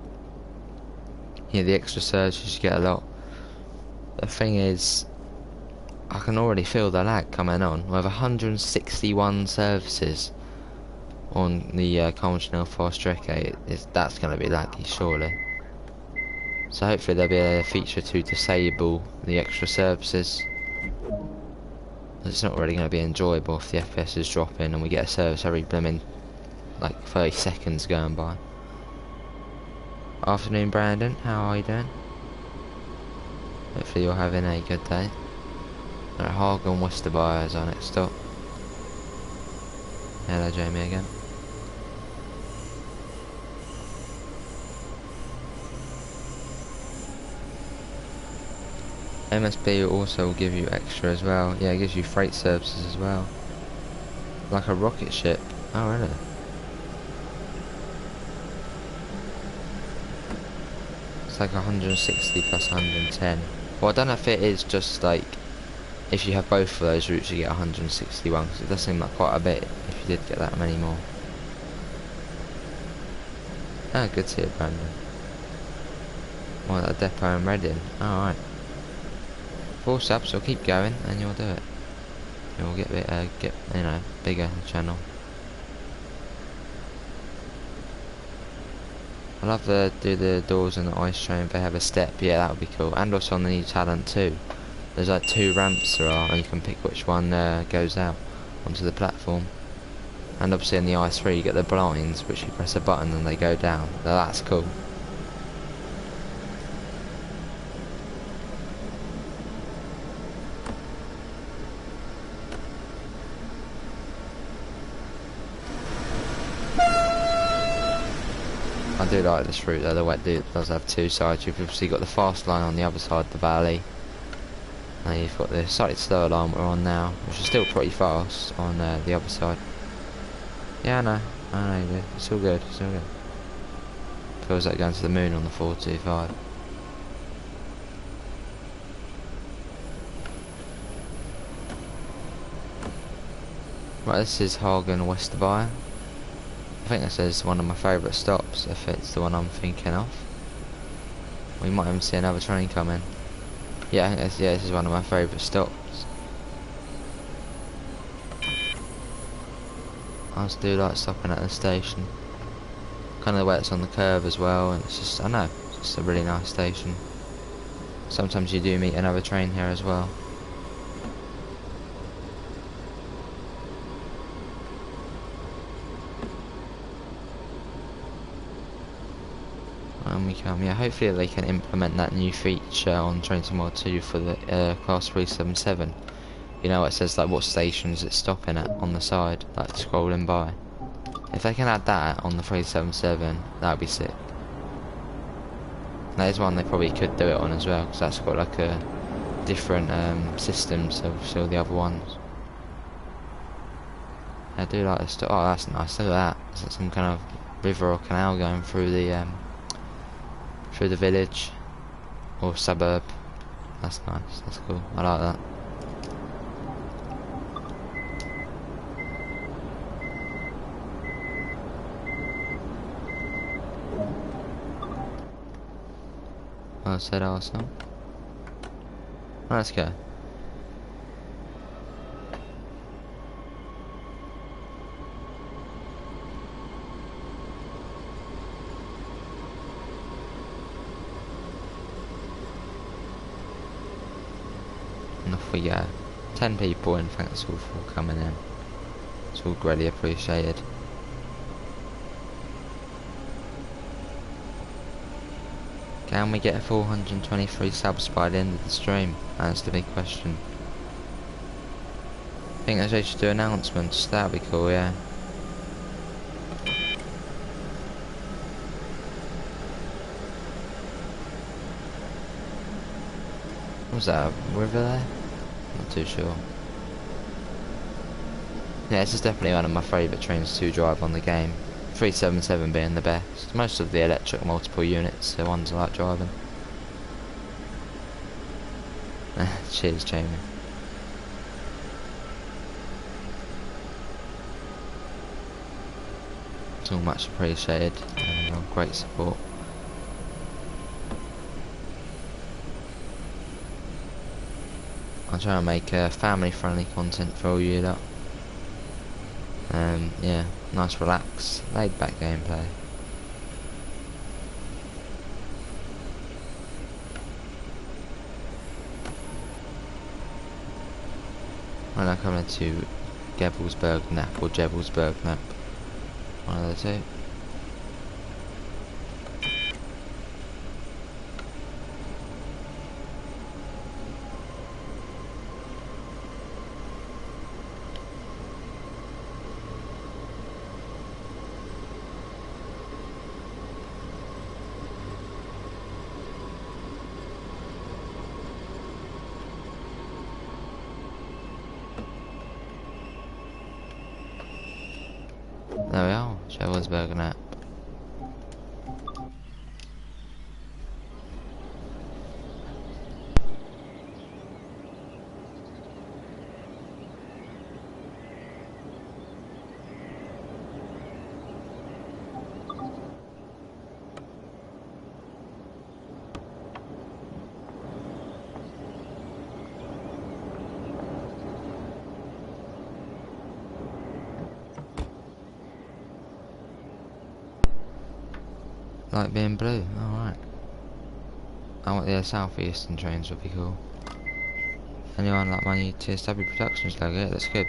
Yeah, the extra surges you get a lot. The thing is, I can already feel the lag coming on. We have 161 services on the conventional fast Strecke. That's going to be laggy, surely. So hopefully there'll be a feature to disable the extra services. It's not really going to be enjoyable if the FPS is dropping and we get a service every blooming like 30 seconds going by. Afternoon Brandon, how are you doing? Hopefully you're having a good day. Alright, Hagen Westerby is our next stop. Hello Jamie again. MSB also will give you extra as well. Yeah, it gives you freight services as well. Like a rocket ship. Oh really? It's like 160 plus 110. Well, I don't know if it is just like if you have both of those routes you get 161, because it does seem like quite a bit if you did get that many more. Oh, good to hear, Brandon. Well, that depot in Reading. Alright. 4 subs, so keep going and you'll do it. You'll get you know, bigger channel. I love to do the doors on the ice train if they have a step. Yeah, that would be cool. And also on the new talent too. There's like 2 ramps there are, and you can pick which one goes out onto the platform. And obviously in the i3 you get the blinds, which you press a button and they go down. Now that's cool. I do like this route though, the wet does have 2 sides. You've obviously got the fast line on the other side of the valley. And you've got the slightly slower line we're on now, which is still pretty fast on the other side. Yeah, I know you do. It's all good, it's all good. Feels like going to the moon on the 425. Right, this is Hagen Westerby. I think this is one of my favourite stops, if it's the one I'm thinking of. We might even see another train come in. Yeah, I think this is one of my favourite stops. I just do like stopping at the station. Kind of the way it's on the curve as well, and it's just, I know, it's just a really nice station. Sometimes you do meet another train here as well. And we come, yeah, hopefully they can implement that new feature on Train to Mod 2 for the Class 377. You know, it says like what stations it's stopping at on the side, like scrolling by. If they can add that on the 377, that would be sick. That is one they probably could do it on as well, because that's got like a different system to all the other ones. I do like this. Oh, that's nice. Look at that. Is that some kind of river or canal going through the village or suburb? That's nice. That's cool. I like that. Well said, Arsenal. Let's go. And off we go. 10 people in, thanks all for coming in. It's all greatly appreciated. Can we get a 423 subs by the end of the stream? That's the big question. I think they should do announcements, that'd be cool, yeah. Was that a river there? Not too sure. Yeah, this is definitely one of my favourite trains to drive on the game. 377 being the best. Most of the electric multiple units, the ones I like driving. Cheers, Jamie. It's all much appreciated. Great support. I'm trying to make family-friendly content for all you lot. Yeah, nice, relaxed, laid-back gameplay. When I come into Gebelsberg Nap or Jebelsberg Nap, one of the two. There we are, Jebelsberg Nap. Like being blue, alright. I want the southeastern trains would be cool. Anyone like my new TSW Productions logo? Yeah, that's good.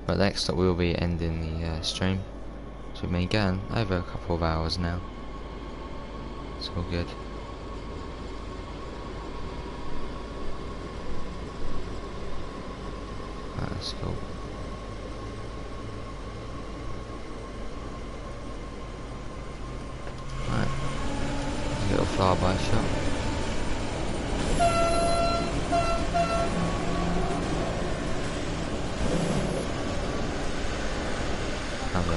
But next up we'll be ending the stream. So we've been going over a couple of hours now. It's all good. That's cool. Right. A little flyby shot. Lovely.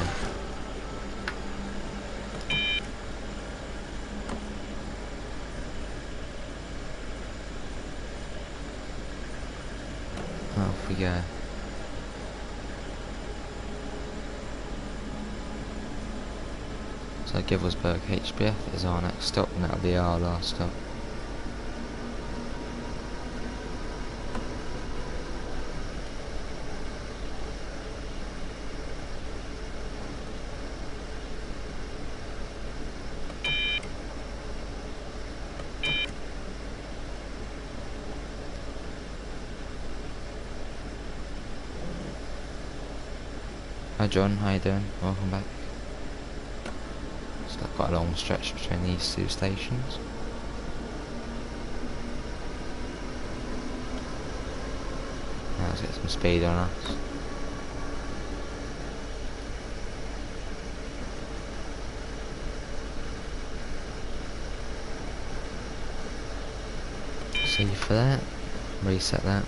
Off we go. So Gebelsberg HBF is our next stop, and that'll be our last stop. Hi John, how you doing? Welcome back. So I've got a long stretch between these two stations. Now let's get some speed on us. See for that. Reset that.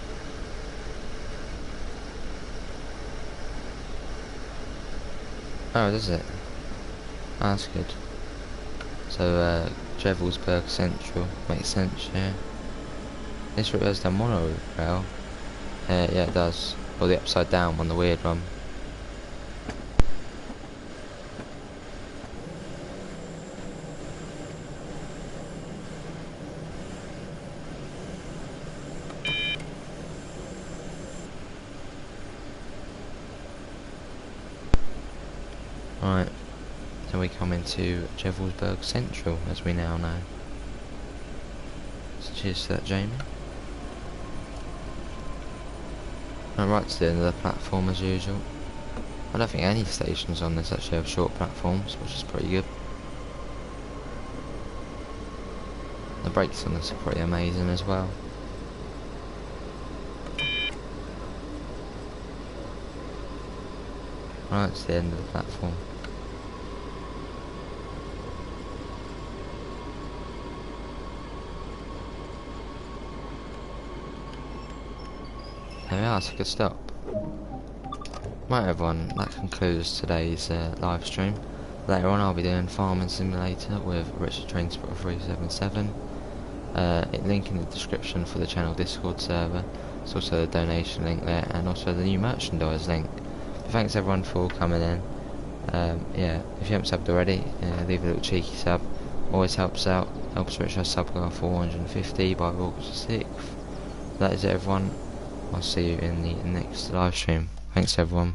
Oh, does it? Oh, that's good. So, Jebelsberg Central makes sense, yeah. This route has the monorail. Yeah, it does. Or the upside down one, the weird one. Right, then we come into Jevelsberg Central, as we now know. So cheers to that, Jamie. And right to the end of the platform as usual. I don't think any stations on this actually have short platforms, which is pretty good. The brakes on this are pretty amazing as well. Right to the end of the platform. There we are, it's a good stop. Right everyone, that concludes today's live stream. Later on I'll be doing Farming Simulator with Richard Transport 377. Link in the description for the channel Discord server. There's also the donation link there, and also the new merchandise link. But thanks everyone for coming in. Yeah, if you haven't subbed already, leave a little cheeky sub. Always helps out, helps reach our sub goal 450 by August 6th. That is it everyone. I'll see you in the next live stream. Thanks everyone.